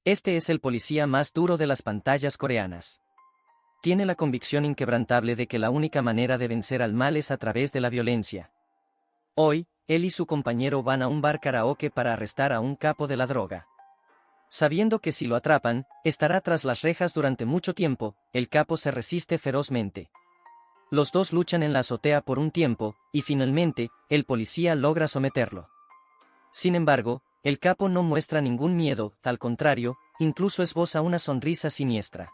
Este es el policía más duro de las pantallas coreanas. Tiene la convicción inquebrantable de que la única manera de vencer al mal es a través de la violencia. Hoy, él y su compañero van a un bar karaoke para arrestar a un capo de la droga. Sabiendo que si lo atrapan, estará tras las rejas durante mucho tiempo, el capo se resiste ferozmente. Los dos luchan en la azotea por un tiempo, y finalmente, el policía logra someterlo. Sin embargo, el capo no muestra ningún miedo, al contrario, incluso esboza una sonrisa siniestra.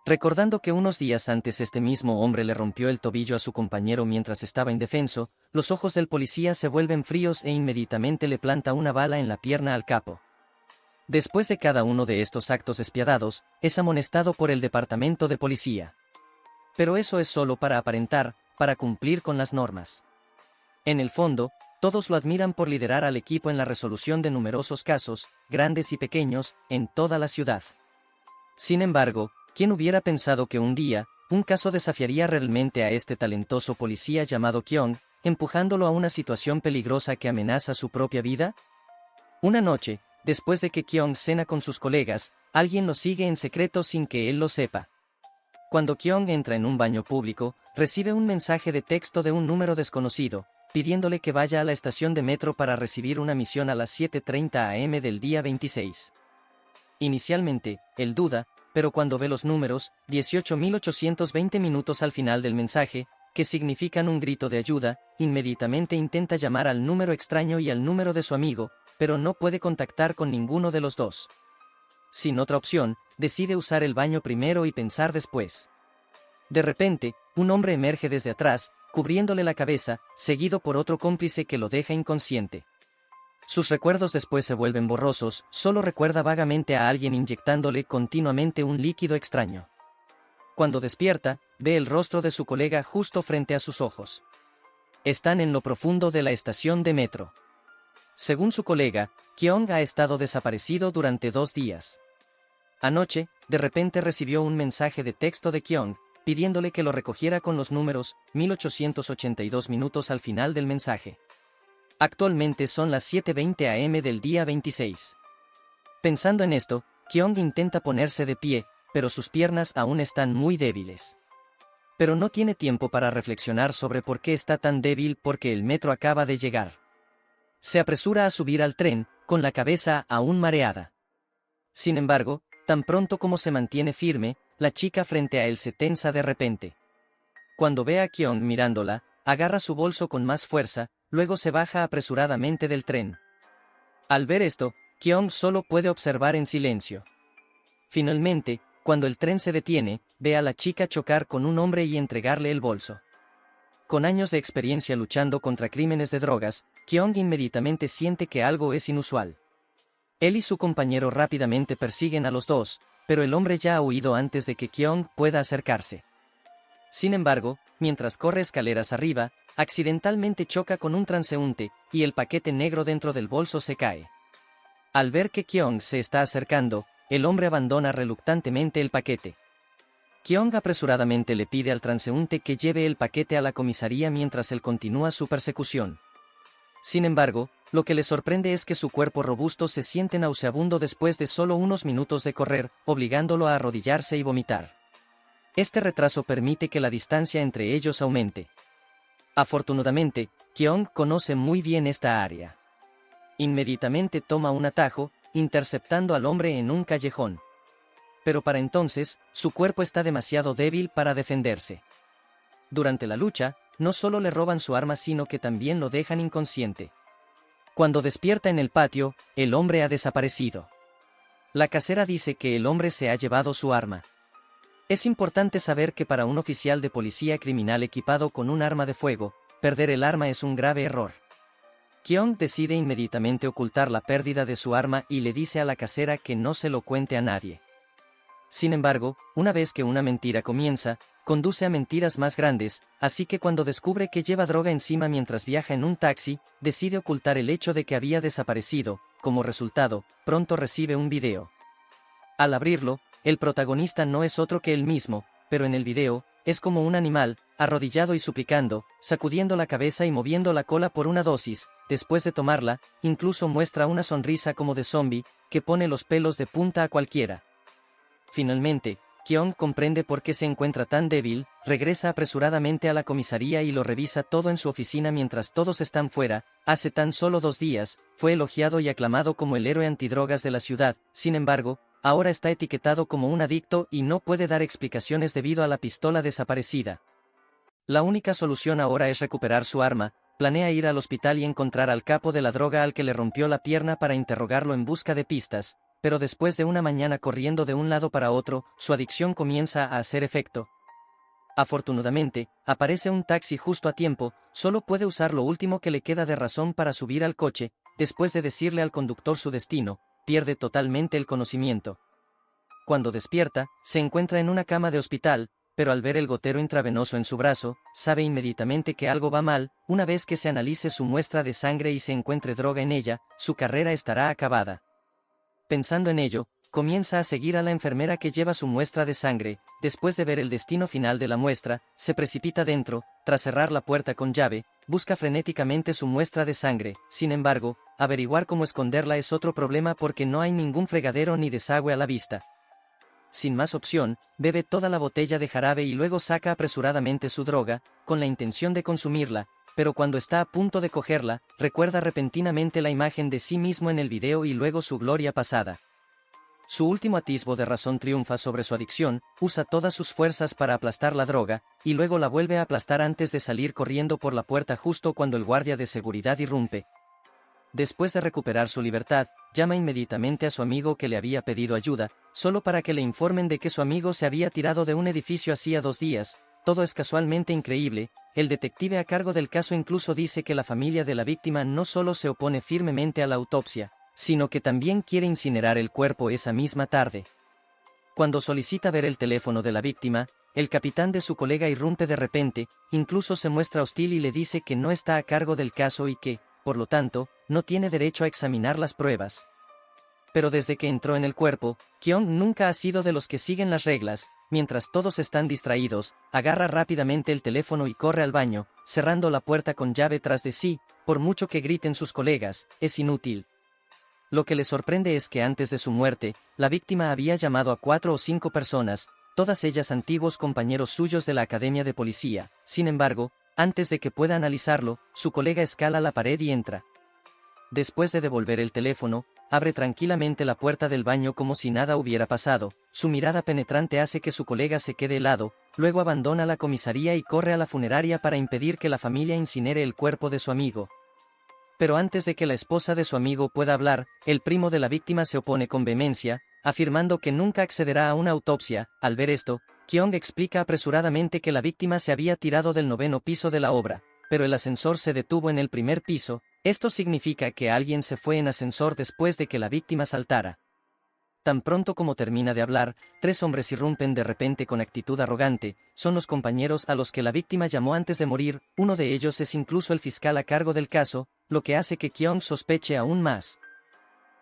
Recordando que unos días antes este mismo hombre le rompió el tobillo a su compañero mientras estaba indefenso, los ojos del policía se vuelven fríos e inmediatamente le planta una bala en la pierna al capo. Después de cada uno de estos actos despiadados, es amonestado por el departamento de policía. Pero eso es solo para aparentar, para cumplir con las normas. En el fondo, todos lo admiran por liderar al equipo en la resolución de numerosos casos, grandes y pequeños, en toda la ciudad. Sin embargo, ¿quién hubiera pensado que un día, un caso desafiaría realmente a este talentoso policía llamado Kyung, empujándolo a una situación peligrosa que amenaza su propia vida? Una noche, después de que Kyung cena con sus colegas, alguien lo sigue en secreto sin que él lo sepa. Cuando Kyung entra en un baño público, recibe un mensaje de texto de un número desconocido, pidiéndole que vaya a la estación de metro para recibir una misión a las 7:30 am del día 26. Inicialmente, él duda, pero cuando ve los números, 18.820 minutos al final del mensaje, que significan un grito de ayuda, inmediatamente intenta llamar al número extraño y al número de su amigo, pero no puede contactar con ninguno de los dos. Sin otra opción, decide usar el baño primero y pensar después. De repente, un hombre emerge desde atrás, cubriéndole la cabeza, seguido por otro cómplice que lo deja inconsciente. Sus recuerdos después se vuelven borrosos, solo recuerda vagamente a alguien inyectándole continuamente un líquido extraño. Cuando despierta, ve el rostro de su colega justo frente a sus ojos. Están en lo profundo de la estación de metro. Según su colega, Kyung ha estado desaparecido durante 2 días. Anoche, de repente recibió un mensaje de texto de Kyung, pidiéndole que lo recogiera con los números 1882 minutos al final del mensaje. Actualmente son las 7:20 am del día 26. Pensando en esto, Kyung intenta ponerse de pie, pero sus piernas aún están muy débiles. Pero no tiene tiempo para reflexionar sobre por qué está tan débil porque el metro acaba de llegar. Se apresura a subir al tren, con la cabeza aún mareada. Sin embargo, tan pronto como se mantiene firme, la chica frente a él se tensa de repente. Cuando ve a Kyung mirándola, agarra su bolso con más fuerza, luego se baja apresuradamente del tren. Al ver esto, Kyung solo puede observar en silencio. Finalmente, cuando el tren se detiene, ve a la chica chocar con un hombre y entregarle el bolso. Con años de experiencia luchando contra crímenes de drogas, Kyung inmediatamente siente que algo es inusual. Él y su compañero rápidamente persiguen a los dos, pero el hombre ya ha huido antes de que Kyung pueda acercarse. Sin embargo, mientras corre escaleras arriba, accidentalmente choca con un transeúnte, y el paquete negro dentro del bolso se cae. Al ver que Kyung se está acercando, el hombre abandona reluctantemente el paquete. Kyung apresuradamente le pide al transeúnte que lleve el paquete a la comisaría mientras él continúa su persecución. Sin embargo, lo que le sorprende es que su cuerpo robusto se siente nauseabundo después de solo unos minutos de correr, obligándolo a arrodillarse y vomitar. Este retraso permite que la distancia entre ellos aumente. Afortunadamente, Kyung conoce muy bien esta área. Inmediatamente toma un atajo, interceptando al hombre en un callejón. Pero para entonces, su cuerpo está demasiado débil para defenderse. Durante la lucha, no solo le roban su arma sino que también lo dejan inconsciente. Cuando despierta en el patio, el hombre ha desaparecido. La casera dice que el hombre se ha llevado su arma. Es importante saber que para un oficial de policía criminal equipado con un arma de fuego, perder el arma es un grave error. Kyung decide inmediatamente ocultar la pérdida de su arma y le dice a la casera que no se lo cuente a nadie. Sin embargo, una vez que una mentira comienza, conduce a mentiras más grandes, así que cuando descubre que lleva droga encima mientras viaja en un taxi, decide ocultar el hecho de que había desaparecido. Como resultado, pronto recibe un video. Al abrirlo, el protagonista no es otro que él mismo, pero en el video, es como un animal, arrodillado y suplicando, sacudiendo la cabeza y moviendo la cola por una dosis. Después de tomarla, incluso muestra una sonrisa como de zombie, que pone los pelos de punta a cualquiera. Finalmente, Kyung comprende por qué se encuentra tan débil, regresa apresuradamente a la comisaría y lo revisa todo en su oficina mientras todos están fuera. Hace tan solo 2 días, fue elogiado y aclamado como el héroe antidrogas de la ciudad. Sin embargo, ahora está etiquetado como un adicto y no puede dar explicaciones debido a la pistola desaparecida. La única solución ahora es recuperar su arma. Planea ir al hospital y encontrar al capo de la droga al que le rompió la pierna para interrogarlo en busca de pistas. Pero después de una mañana corriendo de un lado para otro, su adicción comienza a hacer efecto. Afortunadamente, aparece un taxi justo a tiempo, solo puede usar lo último que le queda de razón para subir al coche. Después de decirle al conductor su destino, pierde totalmente el conocimiento. Cuando despierta, se encuentra en una cama de hospital, pero al ver el gotero intravenoso en su brazo, sabe inmediatamente que algo va mal. Una vez que se analice su muestra de sangre y se encuentre droga en ella, su carrera estará acabada. Pensando en ello, comienza a seguir a la enfermera que lleva su muestra de sangre. Después de ver el destino final de la muestra, se precipita dentro. Tras cerrar la puerta con llave, busca frenéticamente su muestra de sangre. Sin embargo, averiguar cómo esconderla es otro problema porque no hay ningún fregadero ni desagüe a la vista. Sin más opción, bebe toda la botella de jarabe y luego saca apresuradamente su droga, con la intención de consumirla, pero cuando está a punto de cogerla, recuerda repentinamente la imagen de sí mismo en el video y luego su gloria pasada. Su último atisbo de razón triunfa sobre su adicción, usa todas sus fuerzas para aplastar la droga, y luego la vuelve a aplastar antes de salir corriendo por la puerta justo cuando el guardia de seguridad irrumpe. Después de recuperar su libertad, llama inmediatamente a su amigo que le había pedido ayuda, solo para que le informen de que su amigo se había tirado de un edificio hacía 2 días. Todo es casualmente increíble. El detective a cargo del caso incluso dice que la familia de la víctima no solo se opone firmemente a la autopsia, sino que también quiere incinerar el cuerpo esa misma tarde. Cuando solicita ver el teléfono de la víctima, el capitán de su colega irrumpe de repente, incluso se muestra hostil y le dice que no está a cargo del caso y que, por lo tanto, no tiene derecho a examinar las pruebas. Pero desde que entró en el cuerpo, Kyung nunca ha sido de los que siguen las reglas. Mientras todos están distraídos, agarra rápidamente el teléfono y corre al baño, cerrando la puerta con llave tras de sí. Por mucho que griten sus colegas, es inútil. Lo que le sorprende es que antes de su muerte, la víctima había llamado a 4 o 5 personas, todas ellas antiguos compañeros suyos de la academia de policía. Sin embargo, antes de que pueda analizarlo, su colega escala la pared y entra. Después de devolver el teléfono, abre tranquilamente la puerta del baño como si nada hubiera pasado. Su mirada penetrante hace que su colega se quede helado, luego abandona la comisaría y corre a la funeraria para impedir que la familia incinere el cuerpo de su amigo. Pero antes de que la esposa de su amigo pueda hablar, el primo de la víctima se opone con vehemencia, afirmando que nunca accederá a una autopsia. Al ver esto, Kyung explica apresuradamente que la víctima se había tirado del 9º piso de la obra, pero el ascensor se detuvo en el primer piso. Esto significa que alguien se fue en ascensor después de que la víctima saltara. Tan pronto como termina de hablar, 3 hombres irrumpen de repente con actitud arrogante. Son los compañeros a los que la víctima llamó antes de morir. Uno de ellos es incluso el fiscal a cargo del caso, lo que hace que Kyung sospeche aún más.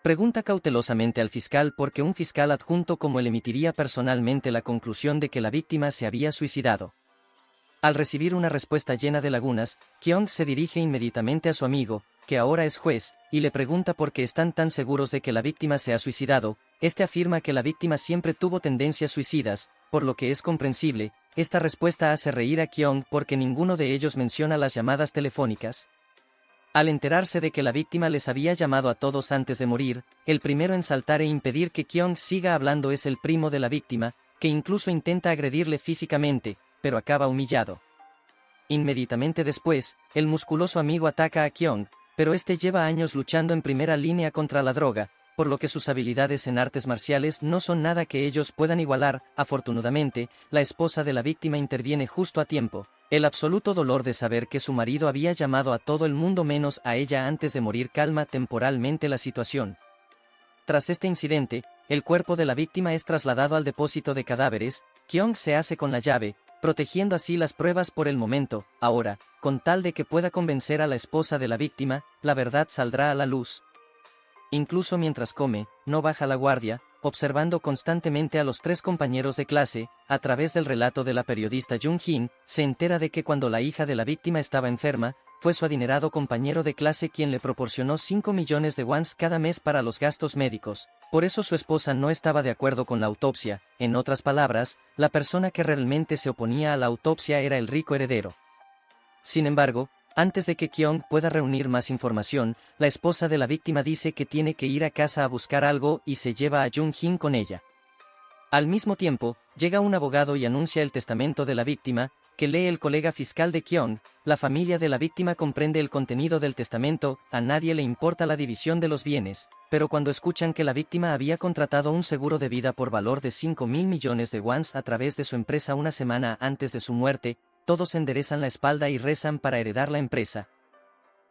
Pregunta cautelosamente al fiscal porque un fiscal adjunto como él emitiría personalmente la conclusión de que la víctima se había suicidado. Al recibir una respuesta llena de lagunas, Kyung se dirige inmediatamente a su amigo, que ahora es juez, y le pregunta por qué están tan seguros de que la víctima se ha suicidado. Este afirma que la víctima siempre tuvo tendencias suicidas, por lo que es comprensible. Esta respuesta hace reír a Kyung porque ninguno de ellos menciona las llamadas telefónicas. Al enterarse de que la víctima les había llamado a todos antes de morir, el primero en saltar e impedir que Kyung siga hablando es el primo de la víctima, que incluso intenta agredirle físicamente, pero acaba humillado. Inmediatamente después, el musculoso amigo ataca a Kyung, pero este lleva años luchando en primera línea contra la droga, por lo que sus habilidades en artes marciales no son nada que ellos puedan igualar. Afortunadamente, la esposa de la víctima interviene justo a tiempo. El absoluto dolor de saber que su marido había llamado a todo el mundo menos a ella antes de morir calma temporalmente la situación. Tras este incidente, el cuerpo de la víctima es trasladado al depósito de cadáveres. Kyung se hace con la llave, protegiendo así las pruebas por el momento. Ahora, con tal de que pueda convencer a la esposa de la víctima, la verdad saldrá a la luz. Incluso mientras come, no baja la guardia, observando constantemente a los tres compañeros de clase. A través del relato de la periodista Jung-Hin, se entera de que cuando la hija de la víctima estaba enferma, fue su adinerado compañero de clase quien le proporcionó 5 millones de wons cada mes para los gastos médicos. Por eso su esposa no estaba de acuerdo con la autopsia. En otras palabras, la persona que realmente se oponía a la autopsia era el rico heredero. Sin embargo, antes de que Kyung pueda reunir más información, la esposa de la víctima dice que tiene que ir a casa a buscar algo y se lleva a Jung-Hin con ella. Al mismo tiempo, llega un abogado y anuncia el testamento de la víctima, que lee el colega fiscal de Kyung. La familia de la víctima comprende el contenido del testamento, a nadie le importa la división de los bienes, pero cuando escuchan que la víctima había contratado un seguro de vida por valor de 5.000 millones de wons a través de su empresa una semana antes de su muerte, todos enderezan la espalda y rezan para heredar la empresa.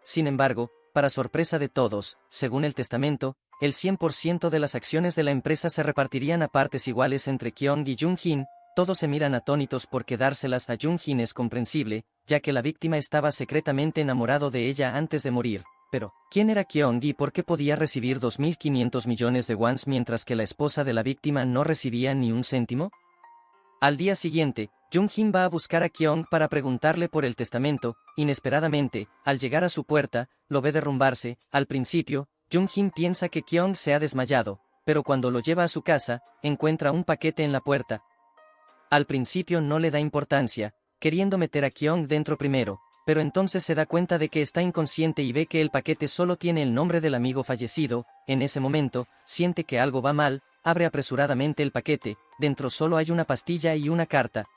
Sin embargo, para sorpresa de todos, según el testamento, el 100% de las acciones de la empresa se repartirían a partes iguales entre Kyung y Jung-Hin. Todos se miran atónitos porque dárselas a Jung-Hin es comprensible, ya que la víctima estaba secretamente enamorado de ella antes de morir. Pero, ¿quién era Kyung y por qué podía recibir 2.500 millones de wons mientras que la esposa de la víctima no recibía ni un céntimo? Al día siguiente, Jung-Hin va a buscar a Kyung para preguntarle por el testamento. Inesperadamente, al llegar a su puerta, lo ve derrumbarse. Al principio, Jung-Hin piensa que Kyung se ha desmayado, pero cuando lo lleva a su casa, encuentra un paquete en la puerta. Al principio no le da importancia, queriendo meter a Kyung dentro primero, pero entonces se da cuenta de que está inconsciente y ve que el paquete solo tiene el nombre del amigo fallecido. En ese momento, siente que algo va mal, abre apresuradamente el paquete. Dentro solo hay una pastilla y una carta.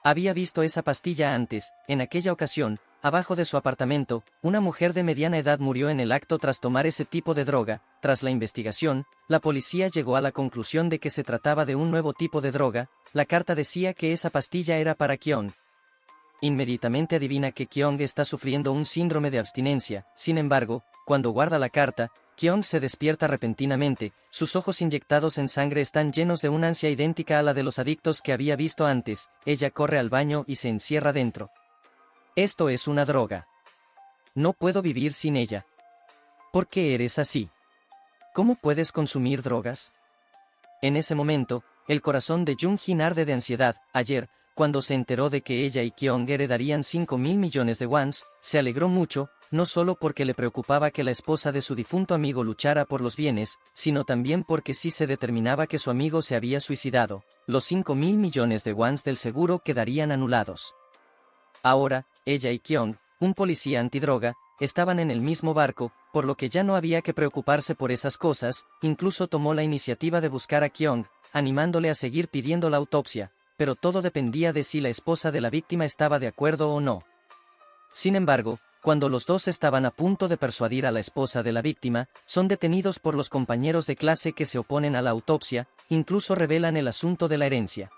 Había visto esa pastilla antes. En aquella ocasión, abajo de su apartamento, una mujer de mediana edad murió en el acto tras tomar ese tipo de droga. Tras la investigación, la policía llegó a la conclusión de que se trataba de un nuevo tipo de droga. La carta decía que esa pastilla era para Kyung. Inmediatamente adivina que Kyung está sufriendo un síndrome de abstinencia. Sin embargo, cuando guarda la carta, Kyung se despierta repentinamente. Sus ojos inyectados en sangre están llenos de una ansia idéntica a la de los adictos que había visto antes. Ella corre al baño y se encierra dentro. Esto es una droga. No puedo vivir sin ella. ¿Por qué eres así? ¿Cómo puedes consumir drogas? En ese momento, el corazón de Jung-Hin arde de ansiedad. Ayer, cuando se enteró de que ella y Kyung heredarían 5.000 millones de wons, se alegró mucho, no solo porque le preocupaba que la esposa de su difunto amigo luchara por los bienes, sino también porque si se determinaba que su amigo se había suicidado, los 5.000 millones de wons del seguro quedarían anulados. Ahora, ella y Kyung, un policía antidroga, estaban en el mismo barco, por lo que ya no había que preocuparse por esas cosas. Incluso tomó la iniciativa de buscar a Kyung, animándole a seguir pidiendo la autopsia, pero todo dependía de si la esposa de la víctima estaba de acuerdo o no. Sin embargo, cuando los dos estaban a punto de persuadir a la esposa de la víctima, son detenidos por los compañeros de clase que se oponen a la autopsia. Incluso revelan el asunto de la herencia.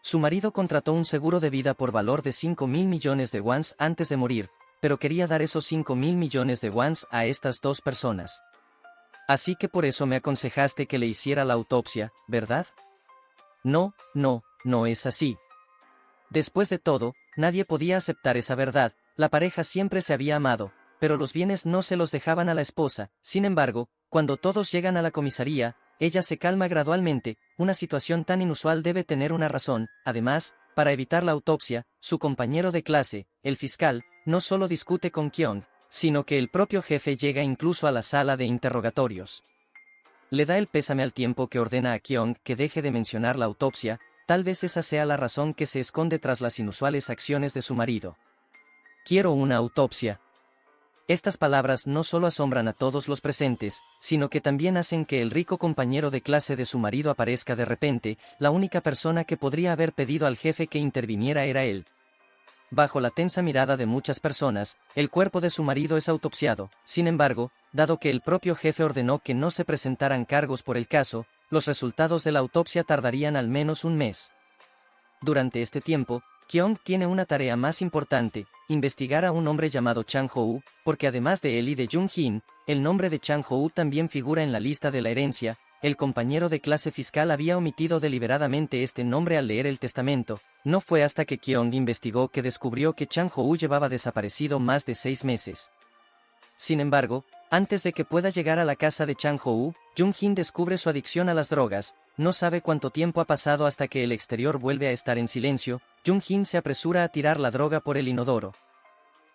Su marido contrató un seguro de vida por valor de 5.000 millones de wons antes de morir, pero quería dar esos 5.000 millones de wons a estas dos personas. Así que por eso me aconsejaste que le hiciera la autopsia, ¿verdad? No es así. Después de todo, nadie podía aceptar esa verdad. La pareja siempre se había amado, pero los bienes no se los dejaban a la esposa. Sin embargo, cuando todos llegan a la comisaría, ella se calma gradualmente. Una situación tan inusual debe tener una razón. Además, para evitar la autopsia, su compañero de clase, el fiscal, no solo discute con Kyung, sino que el propio jefe llega incluso a la sala de interrogatorios. Le da el pésame al tiempo que ordena a Kyung que deje de mencionar la autopsia. Tal vez esa sea la razón que se esconde tras las inusuales acciones de su marido. Quiero una autopsia. Estas palabras no solo asombran a todos los presentes, sino que también hacen que el rico compañero de clase de su marido aparezca de repente. La única persona que podría haber pedido al jefe que interviniera era él. Bajo la tensa mirada de muchas personas, el cuerpo de su marido es autopsiado. Sin embargo, dado que el propio jefe ordenó que no se presentaran cargos por el caso, los resultados de la autopsia tardarían al menos un mes. Durante este tiempo, Kyung tiene una tarea más importante: investigar a un hombre llamado Chang Ho-woo, porque además de él y de Jung-Hin, el nombre de Chang Ho-woo también figura en la lista de la herencia. El compañero de clase fiscal había omitido deliberadamente este nombre al leer el testamento. No fue hasta que Kyung investigó que descubrió que Chang Ho-woo llevaba desaparecido más de 6 meses. Sin embargo, antes de que pueda llegar a la casa de Chang Ho-woo, Jung-jin descubre su adicción a las drogas. No sabe cuánto tiempo ha pasado hasta que el exterior vuelve a estar en silencio. Jung-jin se apresura a tirar la droga por el inodoro.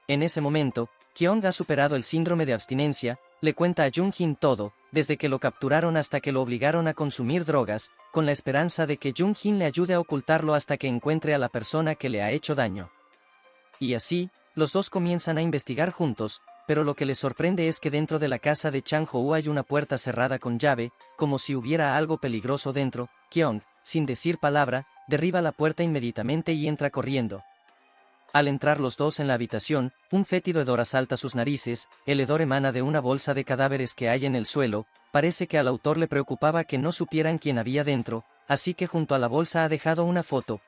En ese momento, Kyung ha superado el síndrome de abstinencia, le cuenta a Jung-jin todo, desde que lo capturaron hasta que lo obligaron a consumir drogas, con la esperanza de que Jung-jin le ayude a ocultarlo hasta que encuentre a la persona que le ha hecho daño. Y así, los dos comienzan a investigar juntos, pero lo que les sorprende es que dentro de la casa de Chang Ho-woo hay una puerta cerrada con llave, como si hubiera algo peligroso dentro. Kyung, sin decir palabra, derriba la puerta inmediatamente y entra corriendo. Al entrar los dos en la habitación, un fétido hedor asalta sus narices. El hedor emana de una bolsa de cadáveres que hay en el suelo. Parece que al autor le preocupaba que no supieran quién había dentro, así que junto a la bolsa ha dejado una foto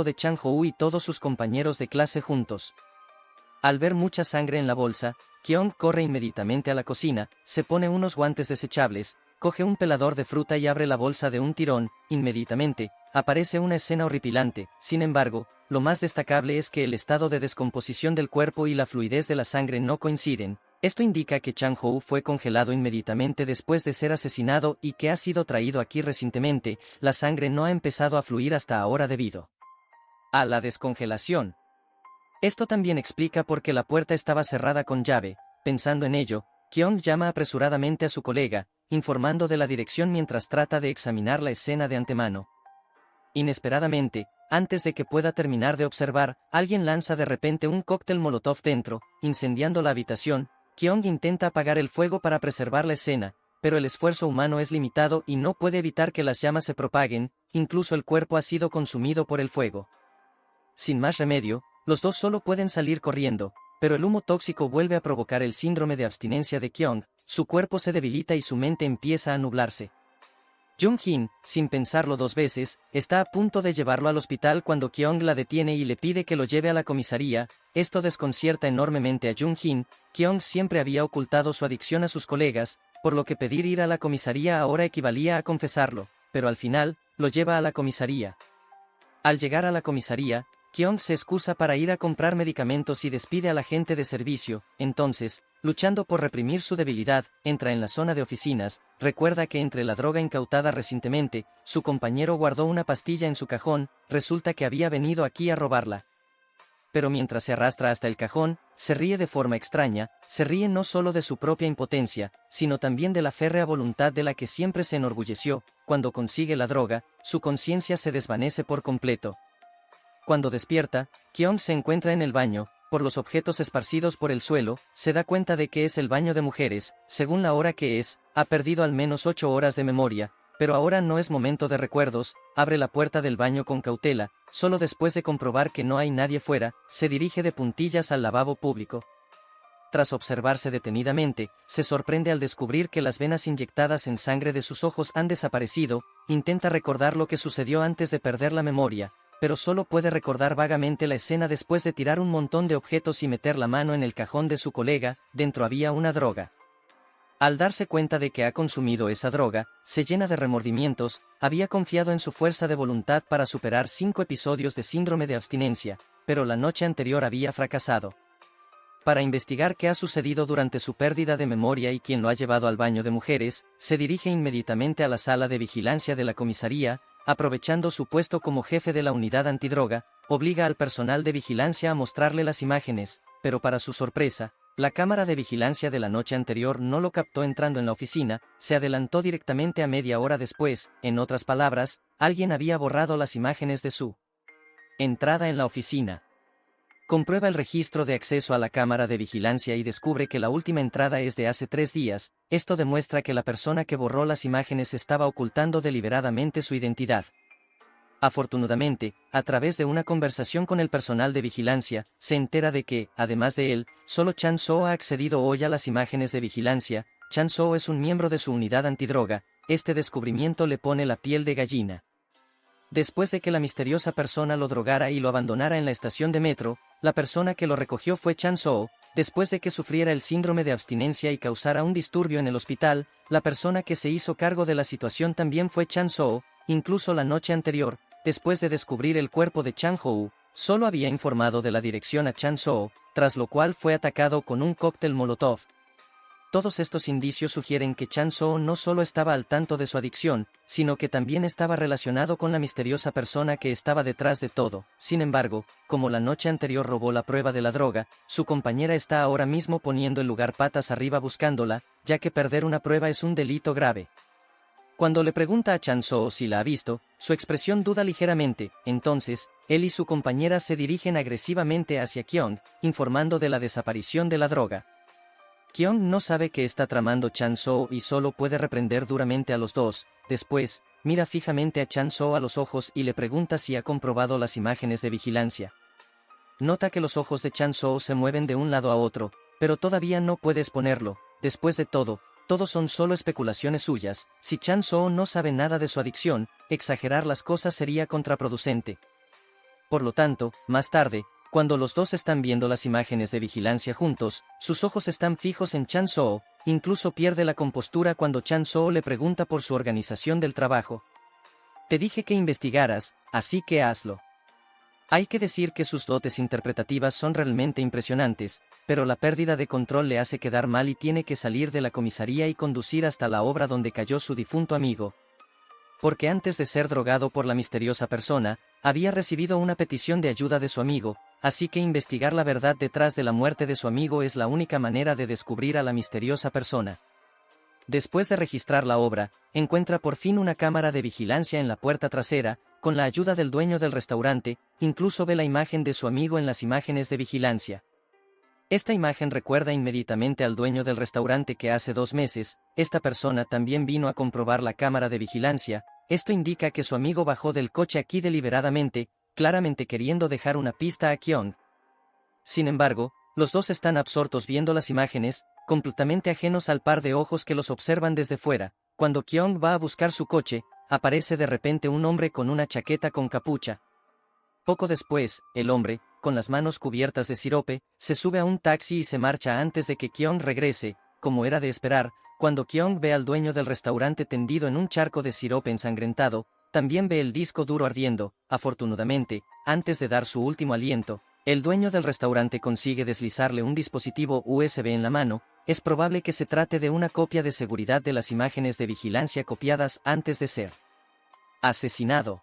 de Chang Ho-woo y todos sus compañeros de clase juntos. Al ver mucha sangre en la bolsa, Kyung corre inmediatamente a la cocina, se pone unos guantes desechables, coge un pelador de fruta y abre la bolsa de un tirón. Inmediatamente, aparece una escena horripilante. Sin embargo, lo más destacable es que el estado de descomposición del cuerpo y la fluidez de la sangre no coinciden. Esto indica que Chang Ho-woo fue congelado inmediatamente después de ser asesinado y que ha sido traído aquí recientemente. La sangre no ha empezado a fluir hasta ahora debido a la descongelación. Esto también explica por qué la puerta estaba cerrada con llave. Pensando en ello, Kyung llama apresuradamente a su colega, informando de la dirección mientras trata de examinar la escena de antemano. Inesperadamente, antes de que pueda terminar de observar, alguien lanza de repente un cóctel molotov dentro, incendiando la habitación. Kyung intenta apagar el fuego para preservar la escena, pero el esfuerzo humano es limitado y no puede evitar que las llamas se propaguen. Incluso el cuerpo ha sido consumido por el fuego. Sin más remedio, los dos solo pueden salir corriendo, pero el humo tóxico vuelve a provocar el síndrome de abstinencia de Kyung. Su cuerpo se debilita y su mente empieza a nublarse. Jung-jin, sin pensarlo dos veces, está a punto de llevarlo al hospital cuando Kyung la detiene y le pide que lo lleve a la comisaría. Esto desconcierta enormemente a Jung-jin. Kyung siempre había ocultado su adicción a sus colegas, por lo que pedir ir a la comisaría ahora equivalía a confesarlo, pero al final, lo lleva a la comisaría. Al llegar a la comisaría, Kyung se excusa para ir a comprar medicamentos y despide al agente de servicio. Entonces, luchando por reprimir su debilidad, entra en la zona de oficinas. Recuerda que entre la droga incautada recientemente, su compañero guardó una pastilla en su cajón. Resulta que había venido aquí a robarla. Pero mientras se arrastra hasta el cajón, se ríe de forma extraña. Se ríe no solo de su propia impotencia, sino también de la férrea voluntad de la que siempre se enorgulleció. Cuando consigue la droga, su conciencia se desvanece por completo. Cuando despierta, Kyung se encuentra en el baño. Por los objetos esparcidos por el suelo, se da cuenta de que es el baño de mujeres. Según la hora que es, ha perdido al menos 8 horas de memoria, pero ahora no es momento de recuerdos. Abre la puerta del baño con cautela. Solo después de comprobar que no hay nadie fuera, se dirige de puntillas al lavabo público. Tras observarse detenidamente, se sorprende al descubrir que las venas inyectadas en sangre de sus ojos han desaparecido. Intenta recordar lo que sucedió antes de perder la memoria, pero solo puede recordar vagamente la escena después de tirar un montón de objetos y meter la mano en el cajón de su colega. Dentro había una droga. Al darse cuenta de que ha consumido esa droga, se llena de remordimientos. Había confiado en su fuerza de voluntad para superar 5 episodios de síndrome de abstinencia, pero la noche anterior había fracasado. Para investigar qué ha sucedido durante su pérdida de memoria y quién lo ha llevado al baño de mujeres, se dirige inmediatamente a la sala de vigilancia de la comisaría. Aprovechando su puesto como jefe de la unidad antidroga, obliga al personal de vigilancia a mostrarle las imágenes, pero para su sorpresa, la cámara de vigilancia de la noche anterior no lo captó entrando en la oficina. Se adelantó directamente a media hora después. En otras palabras, alguien había borrado las imágenes de su entrada en la oficina. Comprueba el registro de acceso a la cámara de vigilancia y descubre que la última entrada es de hace 3 días. Esto demuestra que la persona que borró las imágenes estaba ocultando deliberadamente su identidad. Afortunadamente, a través de una conversación con el personal de vigilancia, se entera de que, además de él, solo Chan So ha accedido hoy a las imágenes de vigilancia. Chan So es un miembro de su unidad antidroga. Este descubrimiento le pone la piel de gallina. Después de que la misteriosa persona lo drogara y lo abandonara en la estación de metro, la persona que lo recogió fue Chan So. Después de que sufriera el síndrome de abstinencia y causara un disturbio en el hospital, la persona que se hizo cargo de la situación también fue Chan So. Incluso la noche anterior, después de descubrir el cuerpo de Chang Ho-woo, solo había informado de la dirección a Chan So, tras lo cual fue atacado con un cóctel molotov. Todos estos indicios sugieren que Chan Soo no solo estaba al tanto de su adicción, sino que también estaba relacionado con la misteriosa persona que estaba detrás de todo. Sin embargo, como la noche anterior robó la prueba de la droga, su compañera está ahora mismo poniendo el lugar patas arriba buscándola, ya que perder una prueba es un delito grave. Cuando le pregunta a Chan Soo si la ha visto, su expresión duda ligeramente. Entonces, él y su compañera se dirigen agresivamente hacia Kyung, informando de la desaparición de la droga. Kyung no sabe qué está tramando Chan Soo y solo puede reprender duramente a los dos. Después, mira fijamente a Chan Soo a los ojos y le pregunta si ha comprobado las imágenes de vigilancia. Nota que los ojos de Chan Soo se mueven de un lado a otro, pero todavía no puede exponerlo. Después de todo son solo especulaciones suyas. Si Chan Soo no sabe nada de su adicción, exagerar las cosas sería contraproducente. Por lo tanto, más tarde, cuando los dos están viendo las imágenes de vigilancia juntos, sus ojos están fijos en Chan Soo, incluso pierde la compostura cuando Chan Soo le pregunta por su organización del trabajo. Te dije que investigaras, así que hazlo. Hay que decir que sus dotes interpretativas son realmente impresionantes, pero la pérdida de control le hace quedar mal y tiene que salir de la comisaría y conducir hasta la obra donde cayó su difunto amigo. Porque antes de ser drogado por la misteriosa persona, había recibido una petición de ayuda de su amigo, así que investigar la verdad detrás de la muerte de su amigo es la única manera de descubrir a la misteriosa persona. Después de registrar la obra, encuentra por fin una cámara de vigilancia en la puerta trasera. Con la ayuda del dueño del restaurante, incluso ve la imagen de su amigo en las imágenes de vigilancia. Esta imagen recuerda inmediatamente al dueño del restaurante que hace 2 meses, esta persona también vino a comprobar la cámara de vigilancia. Esto indica que su amigo bajó del coche aquí deliberadamente, claramente queriendo dejar una pista a Kyung. Sin embargo, los dos están absortos viendo las imágenes, completamente ajenos al par de ojos que los observan desde fuera. Cuando Kyung va a buscar su coche, aparece de repente un hombre con una chaqueta con capucha. Poco después, el hombre, con las manos cubiertas de sirope, se sube a un taxi y se marcha antes de que Kyung regrese. Como era de esperar, cuando Kyung ve al dueño del restaurante tendido en un charco de sirope ensangrentado, también ve el disco duro ardiendo. Afortunadamente, antes de dar su último aliento, el dueño del restaurante consigue deslizarle un dispositivo USB en la mano. Es probable que se trate de una copia de seguridad de las imágenes de vigilancia copiadas antes de ser asesinado.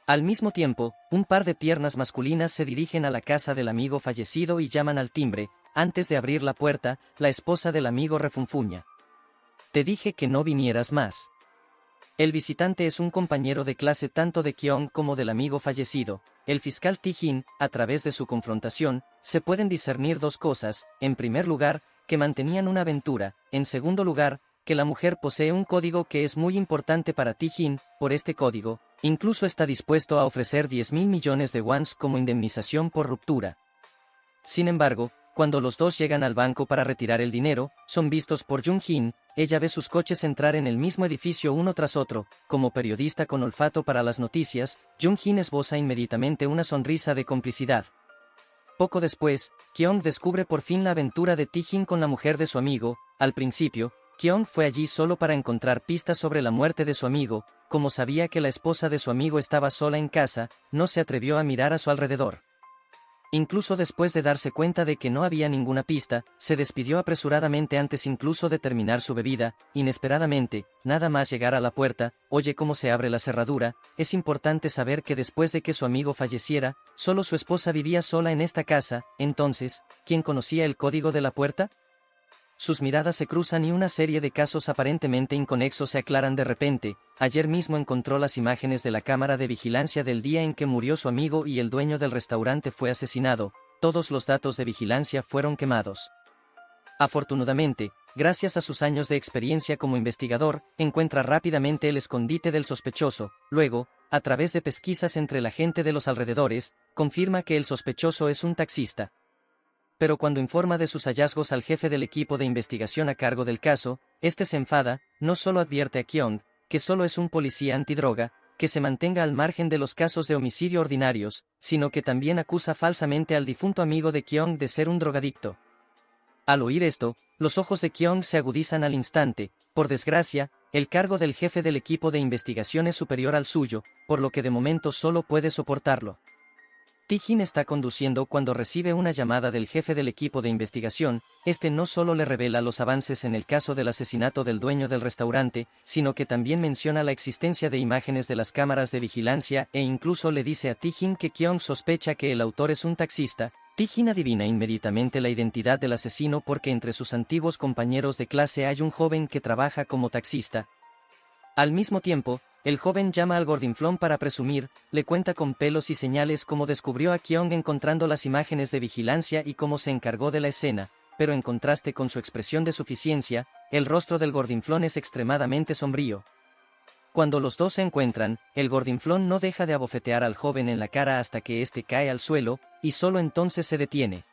Al mismo tiempo, un par de piernas masculinas se dirigen a la casa del amigo fallecido y llaman al timbre. Antes de abrir la puerta, la esposa del amigo refunfuña. Te dije que no vinieras más. El visitante es un compañero de clase tanto de Kyung como del amigo fallecido. El fiscal Tae-jin, a través de su confrontación, se pueden discernir dos cosas. En primer lugar, que mantenían una aventura. En segundo lugar, que la mujer posee un código que es muy importante para Tae-jin. Por este código, incluso está dispuesto a ofrecer 10.000 millones de wons como indemnización por ruptura. Sin embargo, cuando los dos llegan al banco para retirar el dinero, son vistos por Jung-jin. Ella ve sus coches entrar en el mismo edificio uno tras otro. Como periodista con olfato para las noticias, Jung-jin esboza inmediatamente una sonrisa de complicidad. Poco después, Kyung descubre por fin la aventura de Tae-jin con la mujer de su amigo. Al principio, Kyung fue allí solo para encontrar pistas sobre la muerte de su amigo. Como sabía que la esposa de su amigo estaba sola en casa, no se atrevió a mirar a su alrededor. Incluso después de darse cuenta de que no había ninguna pista, se despidió apresuradamente antes incluso de terminar su bebida. Inesperadamente, nada más llegar a la puerta, oye cómo se abre la cerradura. Es importante saber que después de que su amigo falleciera, solo su esposa vivía sola en esta casa. Entonces, ¿quién conocía el código de la puerta? Sus miradas se cruzan y una serie de casos aparentemente inconexos se aclaran de repente. Ayer mismo encontró las imágenes de la cámara de vigilancia del día en que murió su amigo y el dueño del restaurante fue asesinado. Todos los datos de vigilancia fueron quemados. Afortunadamente, gracias a sus años de experiencia como investigador, encuentra rápidamente el escondite del sospechoso. Luego, a través de pesquisas entre la gente de los alrededores, confirma que el sospechoso es un taxista. Pero cuando informa de sus hallazgos al jefe del equipo de investigación a cargo del caso, este se enfada. No solo advierte a Kyung, que solo es un policía antidroga, que se mantenga al margen de los casos de homicidio ordinarios, sino que también acusa falsamente al difunto amigo de Kyung de ser un drogadicto. Al oír esto, los ojos de Kyung se agudizan al instante. Por desgracia, el cargo del jefe del equipo de investigación es superior al suyo, por lo que de momento solo puede soportarlo. Ti-jin está conduciendo cuando recibe una llamada del jefe del equipo de investigación. Este no solo le revela los avances en el caso del asesinato del dueño del restaurante, sino que también menciona la existencia de imágenes de las cámaras de vigilancia e incluso le dice a Ti-jin que Kyung sospecha que el autor es un taxista. Ti-jin adivina inmediatamente la identidad del asesino porque entre sus antiguos compañeros de clase hay un joven que trabaja como taxista. Al mismo tiempo, el joven llama al gordinflón para presumir, le cuenta con pelos y señales cómo descubrió a Kyung encontrando las imágenes de vigilancia y cómo se encargó de la escena, pero en contraste con su expresión de suficiencia, el rostro del gordinflón es extremadamente sombrío. Cuando los dos se encuentran, el gordinflón no deja de abofetear al joven en la cara hasta que éste cae al suelo, y solo entonces se detiene.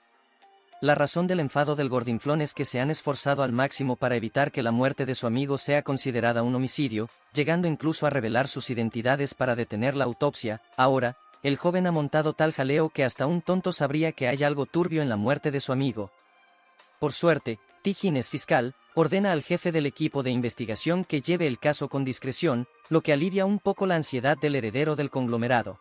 La razón del enfado del gordinflón es que se han esforzado al máximo para evitar que la muerte de su amigo sea considerada un homicidio, llegando incluso a revelar sus identidades para detener la autopsia. Ahora, el joven ha montado tal jaleo que hasta un tonto sabría que hay algo turbio en la muerte de su amigo. Por suerte, Ti-jin es fiscal, ordena al jefe del equipo de investigación que lleve el caso con discreción, lo que alivia un poco la ansiedad del heredero del conglomerado.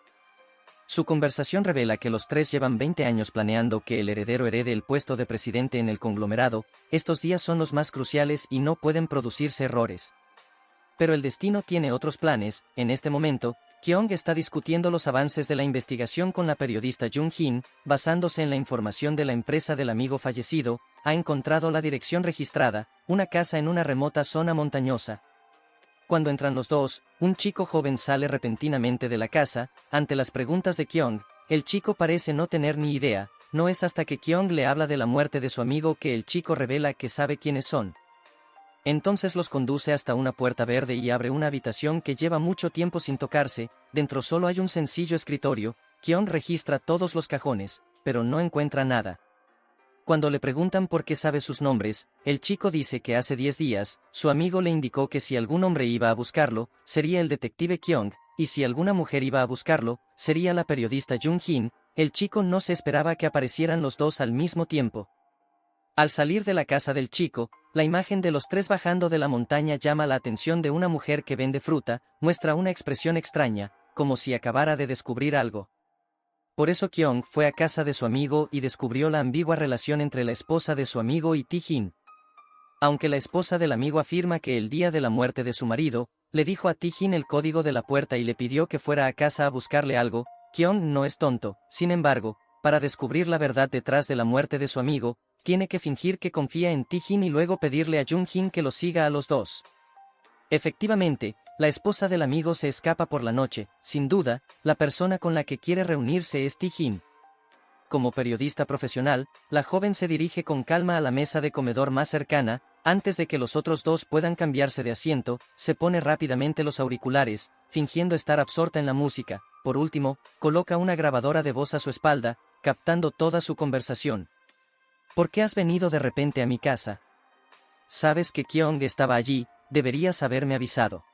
Su conversación revela que los tres llevan 20 años planeando que el heredero herede el puesto de presidente en el conglomerado. Estos días son los más cruciales y no pueden producirse errores. Pero el destino tiene otros planes. En este momento, Kyung está discutiendo los avances de la investigación con la periodista Jung-jin, basándose en la información de la empresa del amigo fallecido. Ha encontrado la dirección registrada, una casa en una remota zona montañosa. Cuando entran los dos, un chico joven sale repentinamente de la casa. Ante las preguntas de Kyung, el chico parece no tener ni idea. No es hasta que Kyung le habla de la muerte de su amigo que el chico revela que sabe quiénes son. Entonces los conduce hasta una puerta verde y abre una habitación que lleva mucho tiempo sin tocarse. Dentro solo hay un sencillo escritorio. Kyung registra todos los cajones, pero no encuentra nada. Cuando le preguntan por qué sabe sus nombres, el chico dice que hace 10 días, su amigo le indicó que si algún hombre iba a buscarlo, sería el detective Kyung, y si alguna mujer iba a buscarlo, sería la periodista Jung-jin. El chico no se esperaba que aparecieran los dos al mismo tiempo. Al salir de la casa del chico, la imagen de los tres bajando de la montaña llama la atención de una mujer que vende fruta, muestra una expresión extraña, como si acabara de descubrir algo. Por eso Kyung fue a casa de su amigo y descubrió la ambigua relación entre la esposa de su amigo y Ti-jin. Aunque la esposa del amigo afirma que el día de la muerte de su marido, le dijo a Ti-jin el código de la puerta y le pidió que fuera a casa a buscarle algo, Kyung no es tonto. Sin embargo, para descubrir la verdad detrás de la muerte de su amigo, tiene que fingir que confía en Ti-jin y luego pedirle a Jung-jin que lo siga a los dos. Efectivamente, la esposa del amigo se escapa por la noche. Sin duda, la persona con la que quiere reunirse es Ti-jin. Como periodista profesional, la joven se dirige con calma a la mesa de comedor más cercana. Antes de que los otros dos puedan cambiarse de asiento, se pone rápidamente los auriculares, fingiendo estar absorta en la música. Por último, coloca una grabadora de voz a su espalda, captando toda su conversación. ¿Por qué has venido de repente a mi casa? Sabes que Kyung estaba allí, deberías haberme avisado.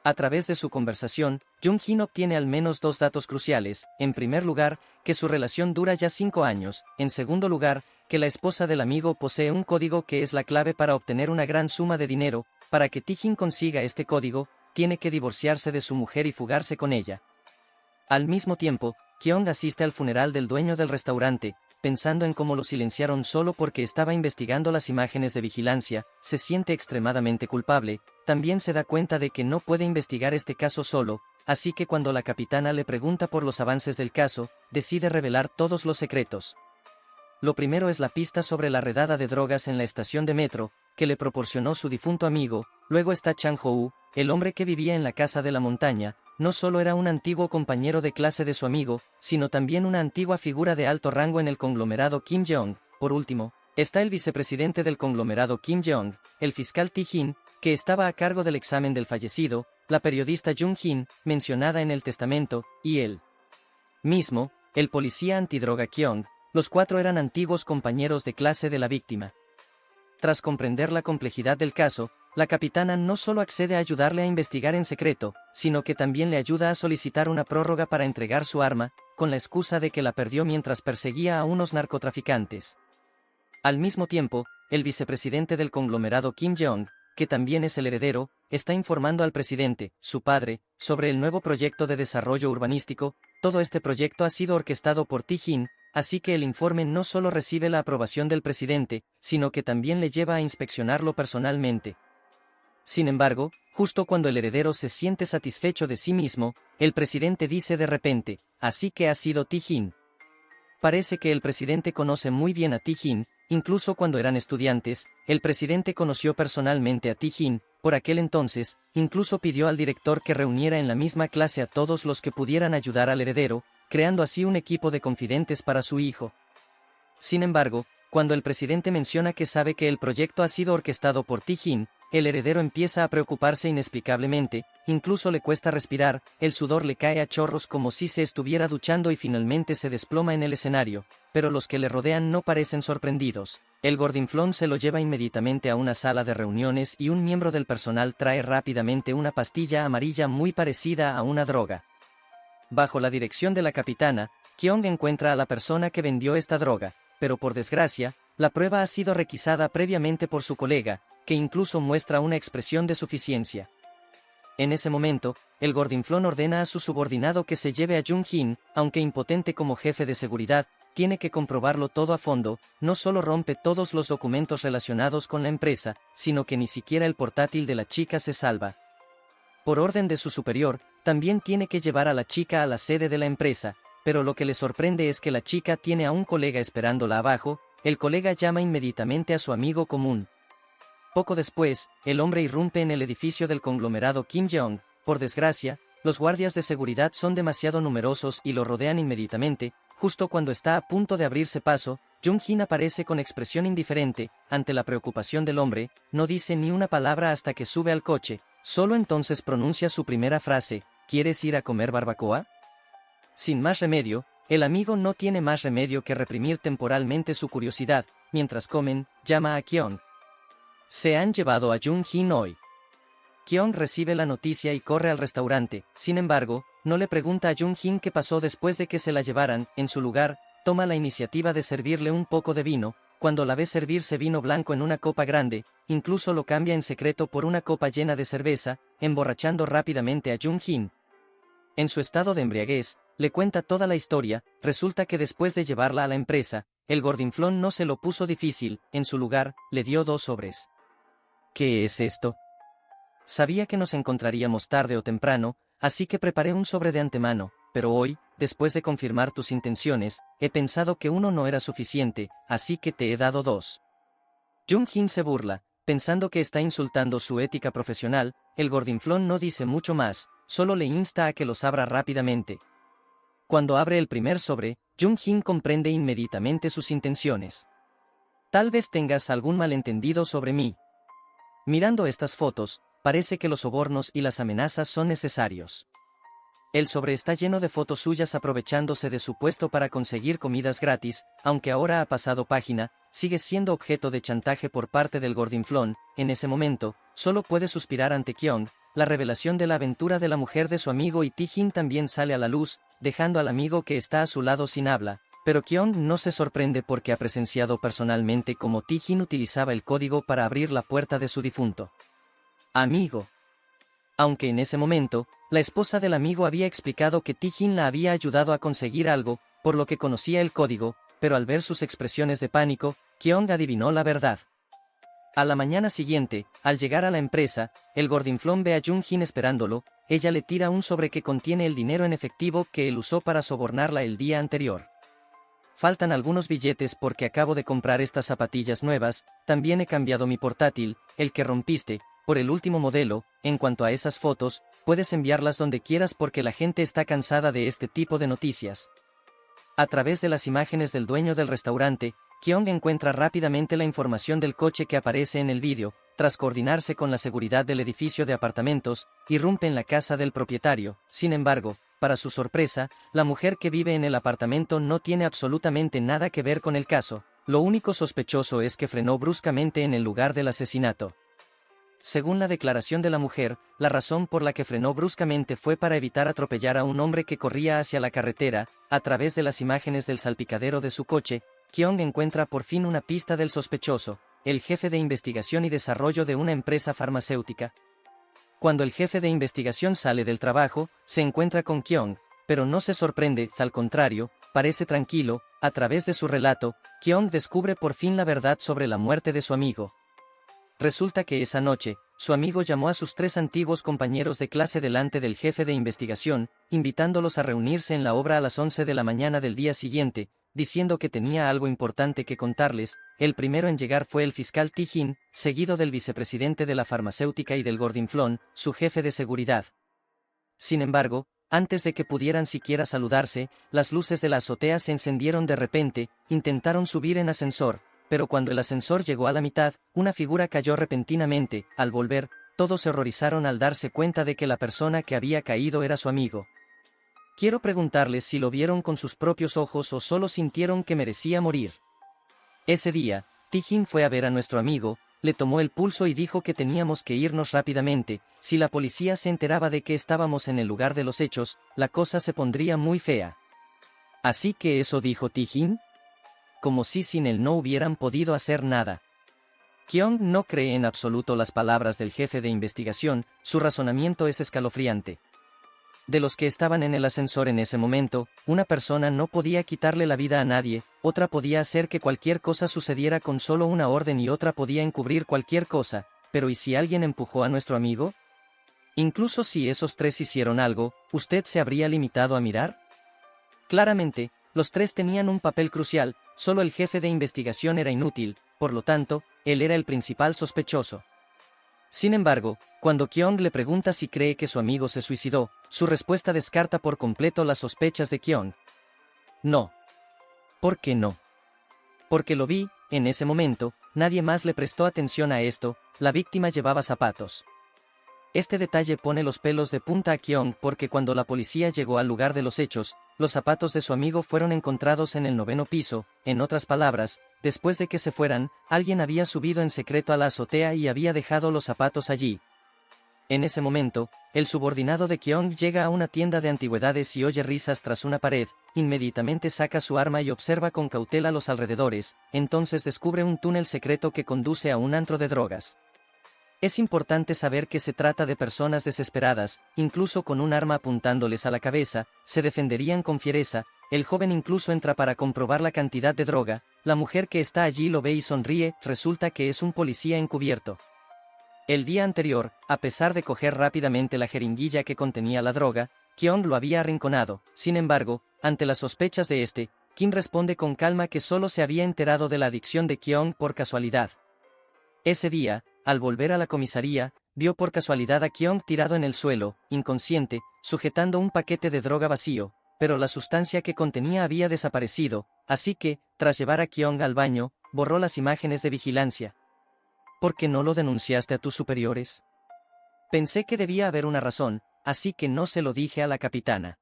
A través de su conversación, Jung-jin obtiene al menos dos datos cruciales. En primer lugar, que su relación dura ya 5 años. En segundo lugar, que la esposa del amigo posee un código que es la clave para obtener una gran suma de dinero. Para que Ti-jin consiga este código, tiene que divorciarse de su mujer y fugarse con ella. Al mismo tiempo, Kyung asiste al funeral del dueño del restaurante, pensando en cómo lo silenciaron solo porque estaba investigando las imágenes de vigilancia. Se siente extremadamente culpable. También se da cuenta de que no puede investigar este caso solo, así que cuando la capitana le pregunta por los avances del caso, decide revelar todos los secretos. Lo primero es la pista sobre la redada de drogas en la estación de metro, que le proporcionó su difunto amigo. Luego está Chang Ho-woo, el hombre que vivía en la casa de la montaña. No solo era un antiguo compañero de clase de su amigo, sino también una antigua figura de alto rango en el conglomerado Kim Jeong. Por último, está el vicepresidente del conglomerado Kim Jeong, el fiscal Ti-jin, que estaba a cargo del examen del fallecido, la periodista Jung-jin, mencionada en el testamento, y él mismo, el policía antidroga Kyung. Los cuatro eran antiguos compañeros de clase de la víctima. Tras comprender la complejidad del caso, la capitana no solo accede a ayudarle a investigar en secreto, sino que también le ayuda a solicitar una prórroga para entregar su arma, con la excusa de que la perdió mientras perseguía a unos narcotraficantes. Al mismo tiempo, el vicepresidente del conglomerado Kim Jeong, que también es el heredero, está informando al presidente, su padre, sobre el nuevo proyecto de desarrollo urbanístico. todo este proyecto ha sido orquestado por Ti-Jin, así que el informe no solo recibe la aprobación del presidente, sino que también le lleva a inspeccionarlo personalmente. Sin embargo, justo cuando el heredero se siente satisfecho de sí mismo, el presidente dice de repente, así que ha sido Ti-Jin. Parece que el presidente conoce muy bien a Ti-Jin, incluso cuando eran estudiantes, el presidente conoció personalmente a Ti-Jin, por aquel entonces, incluso pidió al director que reuniera en la misma clase a todos los que pudieran ayudar al heredero, creando así un equipo de confidentes para su hijo. Sin embargo, cuando el presidente menciona que sabe que el proyecto ha sido orquestado por Ti-Jin, el heredero empieza a preocuparse inexplicablemente, incluso le cuesta respirar, el sudor le cae a chorros como si se estuviera duchando y finalmente se desploma en el escenario, pero los que le rodean no parecen sorprendidos. El gordinflón se lo lleva inmediatamente a una sala de reuniones y un miembro del personal trae rápidamente una pastilla amarilla muy parecida a una droga. Bajo la dirección de la capitana, Kyung encuentra a la persona que vendió esta droga, pero por desgracia, la prueba ha sido requisada previamente por su colega, que incluso muestra una expresión de suficiencia. En ese momento, el gordinflón ordena a su subordinado que se lleve a Jung-Jin, aunque impotente como jefe de seguridad, tiene que comprobarlo todo a fondo, no solo rompe todos los documentos relacionados con la empresa, sino que ni siquiera el portátil de la chica se salva. Por orden de su superior, también tiene que llevar a la chica a la sede de la empresa, pero lo que le sorprende es que la chica tiene a un colega esperándola abajo, el colega llama inmediatamente a su amigo común. Poco después, el hombre irrumpe en el edificio del conglomerado Kim Jong. Por desgracia, los guardias de seguridad son demasiado numerosos y lo rodean inmediatamente. Justo cuando está a punto de abrirse paso, Jung-Jin aparece con expresión indiferente, ante la preocupación del hombre, no dice ni una palabra hasta que sube al coche, solo entonces pronuncia su primera frase, ¿quieres ir a comer barbacoa? Sin más remedio, el amigo no tiene más remedio que reprimir temporalmente su curiosidad, mientras comen, llama a Kyung. Se han llevado a Jung-Jin hoy. Kyung recibe la noticia y corre al restaurante, sin embargo, no le pregunta a Jung-Jin qué pasó después de que se la llevaran, en su lugar, toma la iniciativa de servirle un poco de vino, cuando la ve servirse vino blanco en una copa grande, incluso lo cambia en secreto por una copa llena de cerveza, emborrachando rápidamente a Jung-Jin. En su estado de embriaguez, le cuenta toda la historia, resulta que después de llevarla a la empresa, el gordinflón no se lo puso difícil, en su lugar, le dio 2 sobres. ¿Qué es esto? Sabía que nos encontraríamos tarde o temprano, así que preparé un sobre de antemano, pero hoy, después de confirmar tus intenciones, he pensado que uno no era suficiente, así que te he dado 2. Jung-Jin se burla, pensando que está insultando su ética profesional, el gordinflón no dice mucho más, solo le insta a que los abra rápidamente. Cuando abre el primer sobre, Jung-Jin comprende inmediatamente sus intenciones. Tal vez tengas algún malentendido sobre mí. Mirando estas fotos, parece que los sobornos y las amenazas son necesarios. El sobre está lleno de fotos suyas aprovechándose de su puesto para conseguir comidas gratis, aunque ahora ha pasado página, sigue siendo objeto de chantaje por parte del gordinflón. En ese momento, solo puede suspirar ante Kyung. La revelación de la aventura de la mujer de su amigo y Ti-Jin también sale a la luz, dejando al amigo que está a su lado sin habla. Pero Kyung no se sorprende porque ha presenciado personalmente cómo Ti-Jin utilizaba el código para abrir la puerta de su difunto amigo. Aunque en ese momento, la esposa del amigo había explicado que Ti-Jin la había ayudado a conseguir algo, por lo que conocía el código, pero al ver sus expresiones de pánico, Kyung adivinó la verdad. A la mañana siguiente, al llegar a la empresa, el gordinflón ve a Jung-Jin esperándolo, ella le tira un sobre que contiene el dinero en efectivo que él usó para sobornarla el día anterior. Faltan algunos billetes porque acabo de comprar estas zapatillas nuevas, también he cambiado mi portátil, el que rompiste, por el último modelo. En cuanto a esas fotos, puedes enviarlas donde quieras porque la gente está cansada de este tipo de noticias. A través de las imágenes del dueño del restaurante, Kyung encuentra rápidamente la información del coche que aparece en el vídeo. Tras coordinarse con la seguridad del edificio de apartamentos, irrumpe en la casa del propietario. Sin embargo, para su sorpresa, la mujer que vive en el apartamento no tiene absolutamente nada que ver con el caso. Lo único sospechoso es que frenó bruscamente en el lugar del asesinato. Según la declaración de la mujer, la razón por la que frenó bruscamente fue para evitar atropellar a un hombre que corría hacia la carretera. A través de las imágenes del salpicadero de su coche, Kyung encuentra por fin una pista del sospechoso, el jefe de investigación y desarrollo de una empresa farmacéutica. Cuando el jefe de investigación sale del trabajo, se encuentra con Kyung, pero no se sorprende, al contrario, parece tranquilo. A través de su relato, Kyung descubre por fin la verdad sobre la muerte de su amigo. Resulta que esa noche, su amigo llamó a sus 3 antiguos compañeros de clase delante del jefe de investigación, invitándolos a reunirse en la obra a las 11 de la mañana del día siguiente, diciendo que tenía algo importante que contarles. El primero en llegar fue el fiscal Tae-jin, seguido del vicepresidente de la farmacéutica y del gordinflón, su jefe de seguridad. Sin embargo, antes de que pudieran siquiera saludarse, las luces de la azotea se encendieron de repente. Intentaron subir en ascensor, pero cuando el ascensor llegó a la mitad, una figura cayó repentinamente. Al volver, todos se horrorizaron al darse cuenta de que la persona que había caído era su amigo. Quiero preguntarles si lo vieron con sus propios ojos o solo sintieron que merecía morir. Ese día, Tae-jin fue a ver a nuestro amigo, le tomó el pulso y dijo que teníamos que irnos rápidamente. Si la policía se enteraba de que estábamos en el lugar de los hechos, la cosa se pondría muy fea. Así que eso dijo Tae-jin. Como si sin él no hubieran podido hacer nada. Kyung no cree en absoluto las palabras del jefe de investigación, su razonamiento es escalofriante. De los que estaban en el ascensor en ese momento, una persona no podía quitarle la vida a nadie, otra podía hacer que cualquier cosa sucediera con solo una orden y otra podía encubrir cualquier cosa. Pero ¿y si alguien empujó a nuestro amigo? Incluso si esos 3 hicieron algo, ¿usted se habría limitado a mirar? Claramente, los 3 tenían un papel crucial, solo el jefe de investigación era inútil, por lo tanto, él era el principal sospechoso. Sin embargo, cuando Kyung le pregunta si cree que su amigo se suicidó, su respuesta descarta por completo las sospechas de Kyung. No. ¿Por qué no? Porque lo vi. En ese momento, nadie más le prestó atención a esto. La víctima llevaba zapatos. Este detalle pone los pelos de punta a Kyung porque cuando la policía llegó al lugar de los hechos, los zapatos de su amigo fueron encontrados en el 9º piso. En otras palabras, después de que se fueran, alguien había subido en secreto a la azotea y había dejado los zapatos allí. En ese momento, el subordinado de Kyung llega a una tienda de antigüedades y oye risas tras una pared. Inmediatamente saca su arma y observa con cautela los alrededores. Entonces descubre un túnel secreto que conduce a un antro de drogas. Es importante saber que se trata de personas desesperadas, incluso con un arma apuntándoles a la cabeza, se defenderían con fiereza. El joven incluso entra para comprobar la cantidad de droga. La mujer que está allí lo ve y sonríe. Resulta que es un policía encubierto. El día anterior, a pesar de coger rápidamente la jeringuilla que contenía la droga, Kyung lo había arrinconado. Sin embargo, ante las sospechas de Kim responde con calma que solo se había enterado de la adicción de Kyung por casualidad. Ese día, al volver a la comisaría, vio por casualidad a Kyung tirado en el suelo, inconsciente, sujetando un paquete de droga vacío, pero la sustancia que contenía había desaparecido, así que, tras llevar a Kyung al baño, borró las imágenes de vigilancia. ¿Por qué no lo denunciaste a tus superiores? Pensé que debía haber una razón, así que no se lo dije a la capitana.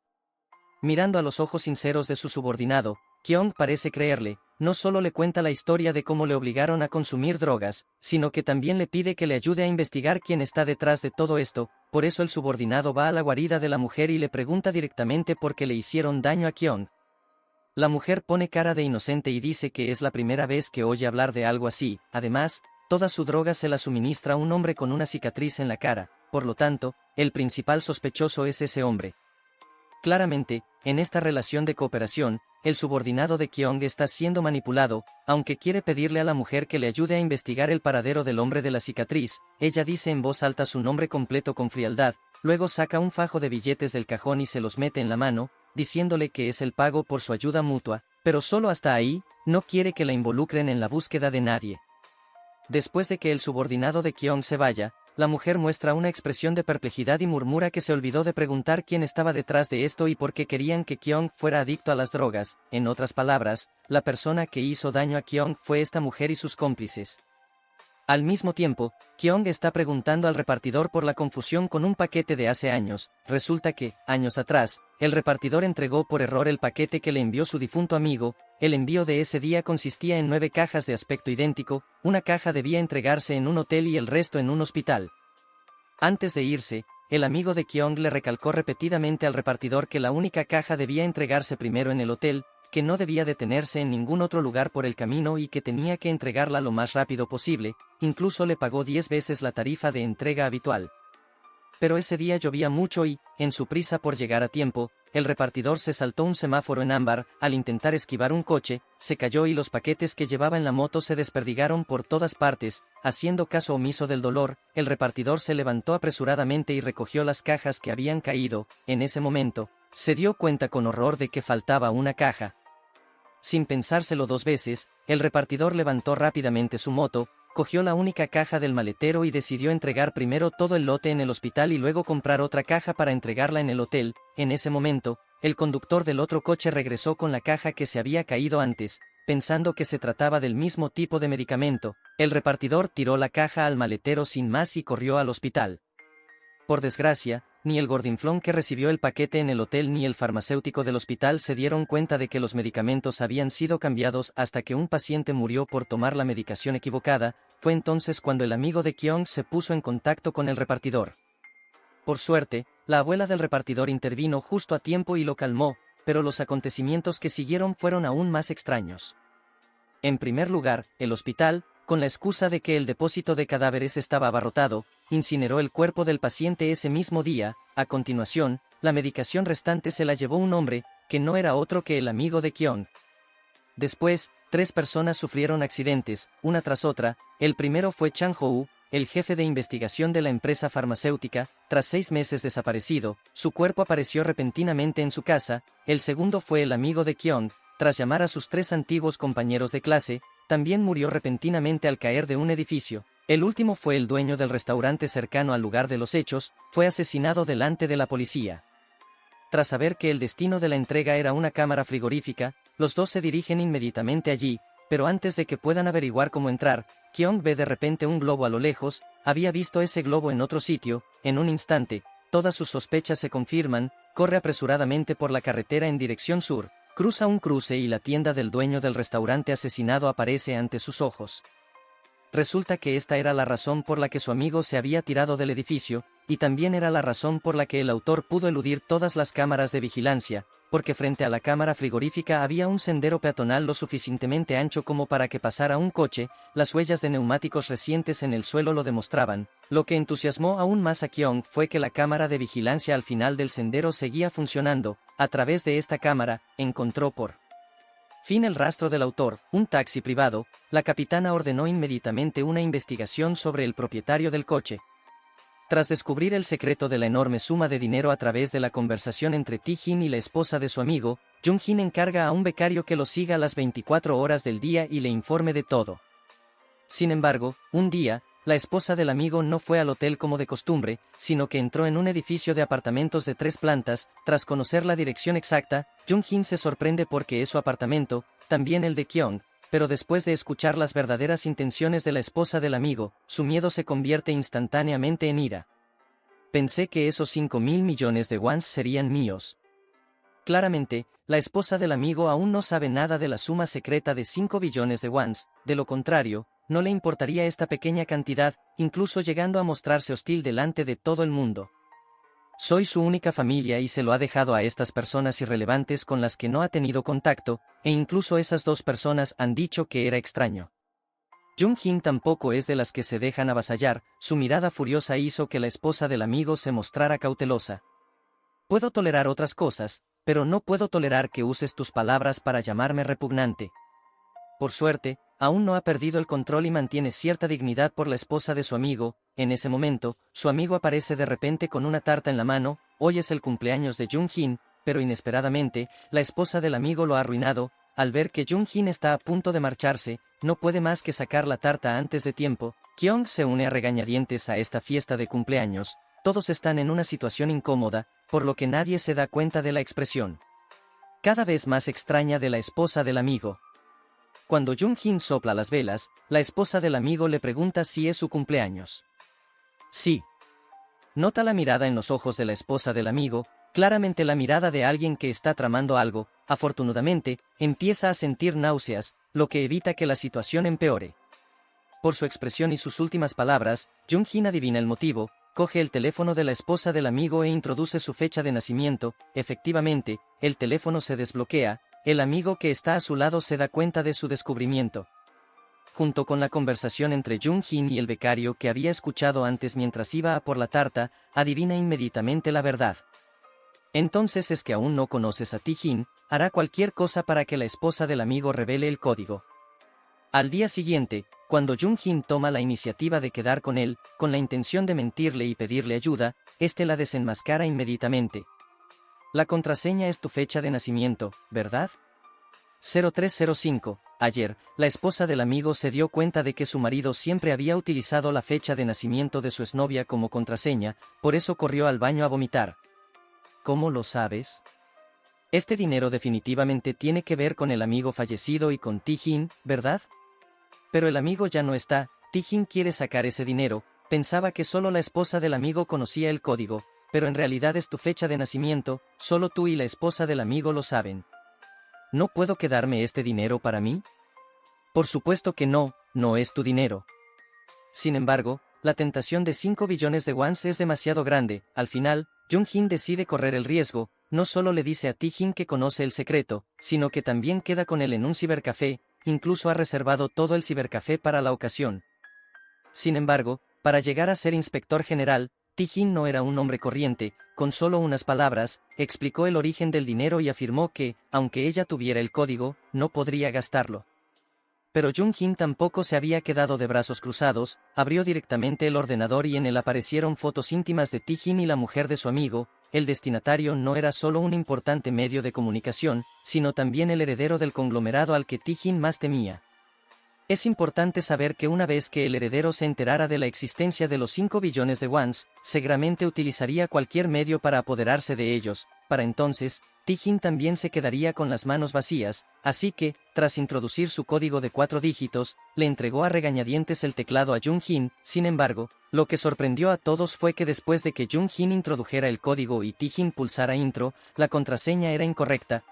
Mirando a los ojos sinceros de su subordinado, Kyung parece creerle. No solo le cuenta la historia de cómo le obligaron a consumir drogas, sino que también le pide que le ayude a investigar quién está detrás de todo esto. Por eso el subordinado va a la guarida de la mujer y le pregunta directamente por qué le hicieron daño a Kyung. La mujer pone cara de inocente y dice que es la primera vez que oye hablar de algo así. Además, toda su droga se la suministra un hombre con una cicatriz en la cara. Por lo tanto, el principal sospechoso es ese hombre. Claramente, en esta relación de cooperación, el subordinado de Kyung está siendo manipulado. Aunque quiere pedirle a la mujer que le ayude a investigar el paradero del hombre de la cicatriz, ella dice en voz alta su nombre completo con frialdad, luego saca un fajo de billetes del cajón y se los mete en la mano, diciéndole que es el pago por su ayuda mutua, pero solo hasta ahí. No quiere que la involucren en la búsqueda de nadie. Después de que el subordinado de Kyung se vaya, la mujer muestra una expresión de perplejidad y murmura que se olvidó de preguntar quién estaba detrás de esto y por qué querían que Kyung fuera adicto a las drogas. En otras palabras, la persona que hizo daño a Kyung fue esta mujer y sus cómplices. Al mismo tiempo, Kyung está preguntando al repartidor por la confusión con un paquete de hace años. Resulta que, años atrás, el repartidor entregó por error el paquete que le envió su difunto amigo. El envío de ese día consistía en 9 cajas de aspecto idéntico, una caja debía entregarse en un hotel y el resto en un hospital. Antes de irse, el amigo de Kyung le recalcó repetidamente al repartidor que la única caja debía entregarse primero en el hotel, que no debía detenerse en ningún otro lugar por el camino y que tenía que entregarla lo más rápido posible. Incluso le pagó 10 veces la tarifa de entrega habitual. pero ese día llovía mucho y, en su prisa por llegar a tiempo, el repartidor se saltó un semáforo en ámbar. Al intentar esquivar un coche, se cayó y los paquetes que llevaba en la moto se desperdigaron por todas partes. Haciendo caso omiso del dolor, el repartidor se levantó apresuradamente y recogió las cajas que habían caído. En ese momento, se dio cuenta con horror de que faltaba una caja. Sin pensárselo dos veces, el repartidor levantó rápidamente su moto, cogió la única caja del maletero y decidió entregar primero todo el lote en el hospital y luego comprar otra caja para entregarla en el hotel. En ese momento, el conductor del otro coche regresó con la caja que se había caído antes, pensando que se trataba del mismo tipo de medicamento. El repartidor tiró la caja al maletero sin más y corrió al hospital. Por desgracia, ni el gordinflón que recibió el paquete en el hotel ni el farmacéutico del hospital se dieron cuenta de que los medicamentos habían sido cambiados hasta que un paciente murió por tomar la medicación equivocada. Fue entonces cuando el amigo de Kyung se puso en contacto con el repartidor. Por suerte, la abuela del repartidor intervino justo a tiempo y lo calmó, pero los acontecimientos que siguieron fueron aún más extraños. En primer lugar, el hospital, con la excusa de que el depósito de cadáveres estaba abarrotado, incineró el cuerpo del paciente ese mismo día. A continuación, la medicación restante se la llevó un hombre, que no era otro que el amigo de Kyung. Después, 3 personas sufrieron accidentes, una tras otra. El primero fue Chang Ho-woo, el jefe de investigación de la empresa farmacéutica. Tras 6 meses desaparecido, su cuerpo apareció repentinamente en su casa. El segundo fue el amigo de Kyung. Tras llamar a sus 3 antiguos compañeros de clase, también murió repentinamente al caer de un edificio. El último fue el dueño del restaurante cercano al lugar de los hechos, fue asesinado delante de la policía. Tras saber que el destino de la entrega era una cámara frigorífica, los dos se dirigen inmediatamente allí, pero antes de que puedan averiguar cómo entrar, Kyung ve de repente un globo a lo lejos. Había visto ese globo en otro sitio. En un instante, todas sus sospechas se confirman. Corre apresuradamente por la carretera en dirección sur. Cruza un cruce y la tienda del dueño del restaurante asesinado aparece ante sus ojos. Resulta que esta era la razón por la que su amigo se había tirado del edificio, y también era la razón por la que el autor pudo eludir todas las cámaras de vigilancia, porque frente a la cámara frigorífica había un sendero peatonal lo suficientemente ancho como para que pasara un coche. Las huellas de neumáticos recientes en el suelo lo demostraban. Lo que entusiasmó aún más a Kyung fue que la cámara de vigilancia al final del sendero seguía funcionando. A través de esta cámara, encontró por fin el rastro del autor, un taxi privado. La capitana ordenó inmediatamente una investigación sobre el propietario del coche. Tras descubrir el secreto de la enorme suma de dinero a través de la conversación entre Tae-jin y la esposa de su amigo, Jung-jin encarga a un becario que lo siga las 24 horas del día y le informe de todo. Sin embargo, un día, la esposa del amigo no fue al hotel como de costumbre, sino que entró en un edificio de apartamentos de 3 plantas. Tras conocer la dirección exacta, Jung-jin se sorprende porque es su apartamento, también el de Kyung, pero después de escuchar las verdaderas intenciones de la esposa del amigo, su miedo se convierte instantáneamente en ira. Pensé que esos 5.000 millones de wons serían míos. Claramente, la esposa del amigo aún no sabe nada de la suma secreta de 5 billones de wons. De lo contrario, no le importaría esta pequeña cantidad, incluso llegando a mostrarse hostil delante de todo el mundo. Soy su única familia y se lo ha dejado a estas personas irrelevantes con las que no ha tenido contacto, e incluso esas 2 personas han dicho que era extraño. Jung-jin tampoco es de las que se dejan avasallar. Su mirada furiosa hizo que la esposa del amigo se mostrara cautelosa. Puedo tolerar otras cosas, pero no puedo tolerar que uses tus palabras para llamarme repugnante. Por suerte, aún no ha perdido el control y mantiene cierta dignidad por la esposa de su amigo. En ese momento, su amigo aparece de repente con una tarta en la mano. Hoy es el cumpleaños de Jung-jin, pero inesperadamente, la esposa del amigo lo ha arruinado. Al ver que Jung-jin está a punto de marcharse, no puede más que sacar la tarta antes de tiempo. Kyung se une a regañadientes a esta fiesta de cumpleaños. Todos están en una situación incómoda, por lo que nadie se da cuenta de la expresión cada vez más extraña de la esposa del amigo. Cuando Jung-jin sopla las velas, la esposa del amigo le pregunta si es su cumpleaños. Sí. Nota la mirada en los ojos de la esposa del amigo, claramente la mirada de alguien que está tramando algo. Afortunadamente, empieza a sentir náuseas, lo que evita que la situación empeore. Por su expresión y sus últimas palabras, Jung-jin adivina el motivo. Coge el teléfono de la esposa del amigo e introduce su fecha de nacimiento. Efectivamente, el teléfono se desbloquea. El amigo que está a su lado se da cuenta de su descubrimiento. junto con la conversación entre Jung-Hin y el becario que había escuchado antes mientras iba a por la tarta, adivina inmediatamente la verdad. Entonces es que aún no conoces a Ti-Hin, hará cualquier cosa para que la esposa del amigo revele el código. Al día siguiente, cuando Jung-Hin toma la iniciativa de quedar con él, con la intención de mentirle y pedirle ayuda, este la desenmascara inmediatamente. La contraseña es tu fecha de nacimiento, ¿verdad? 0305. Ayer, la esposa del amigo se dio cuenta de que su marido siempre había utilizado la fecha de nacimiento de su exnovia como contraseña, por eso corrió al baño a vomitar. ¿Cómo lo sabes? Este dinero definitivamente tiene que ver con el amigo fallecido y con Ti-Hin, ¿verdad? Pero el amigo ya no está, Ti-Hin quiere sacar ese dinero, pensaba que solo la esposa del amigo conocía el código, pero en realidad es tu fecha de nacimiento, solo tú y la esposa del amigo lo saben. ¿No puedo quedarme este dinero para mí? Por supuesto que no, no es tu dinero. Sin embargo, la tentación de 5 billones de wons es demasiado grande. Al final, Jung-Hin decide correr el riesgo, no solo le dice a Ti-Hin que conoce el secreto, sino que también queda con él en un cibercafé, incluso ha reservado todo el cibercafé para la ocasión. Sin embargo, para llegar a ser inspector general, Ti-Hin no era un hombre corriente, con solo unas palabras, explicó el origen del dinero y afirmó que, aunque ella tuviera el código, no podría gastarlo. Pero Jung-Hin tampoco se había quedado de brazos cruzados, abrió directamente el ordenador y en él aparecieron fotos íntimas de Ti-Hin y la mujer de su amigo. El destinatario no era solo un importante medio de comunicación, sino también el heredero del conglomerado al que Ti-Hin más temía. Es importante saber que una vez que el heredero se enterara de la existencia de los 5 billones de wons, seguramente utilizaría cualquier medio para apoderarse de ellos. Para entonces, Ti-Hin también se quedaría con las manos vacías, así que, tras introducir su código de 4 dígitos, le entregó a regañadientes el teclado a Jung-Hin. Sin embargo, lo que sorprendió a todos fue que después de que Jung-Hin introdujera el código y Ti-Hin pulsara intro, la contraseña era incorrecta.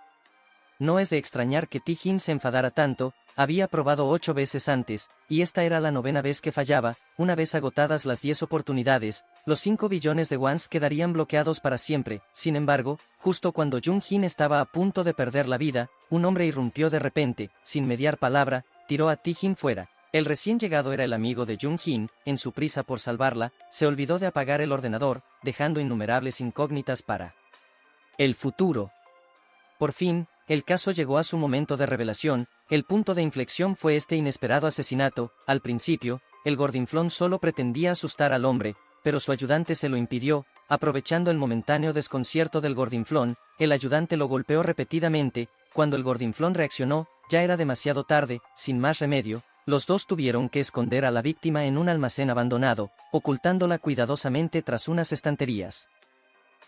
No es de extrañar que Ti-Hin se enfadara tanto, había probado 8 veces antes, y esta era la 9ª vez que fallaba. Una vez agotadas las 10 oportunidades, los 5 billones de wons quedarían bloqueados para siempre. Sin embargo, justo cuando Jung-Hin estaba a punto de perder la vida, un hombre irrumpió de repente, sin mediar palabra, tiró a Ti-Hin fuera. El recién llegado era el amigo de Jung-Hin, en su prisa por salvarla, se olvidó de apagar el ordenador, dejando innumerables incógnitas para el futuro. Por fin, el caso llegó a su momento de revelación. El punto de inflexión fue este inesperado asesinato. Al principio, el gordinflón solo pretendía asustar al hombre, pero su ayudante se lo impidió. Aprovechando el momentáneo desconcierto del gordinflón, el ayudante lo golpeó repetidamente. Cuando el gordinflón reaccionó, ya era demasiado tarde. Sin más remedio, los dos tuvieron que esconder a la víctima en un almacén abandonado, ocultándola cuidadosamente tras unas estanterías.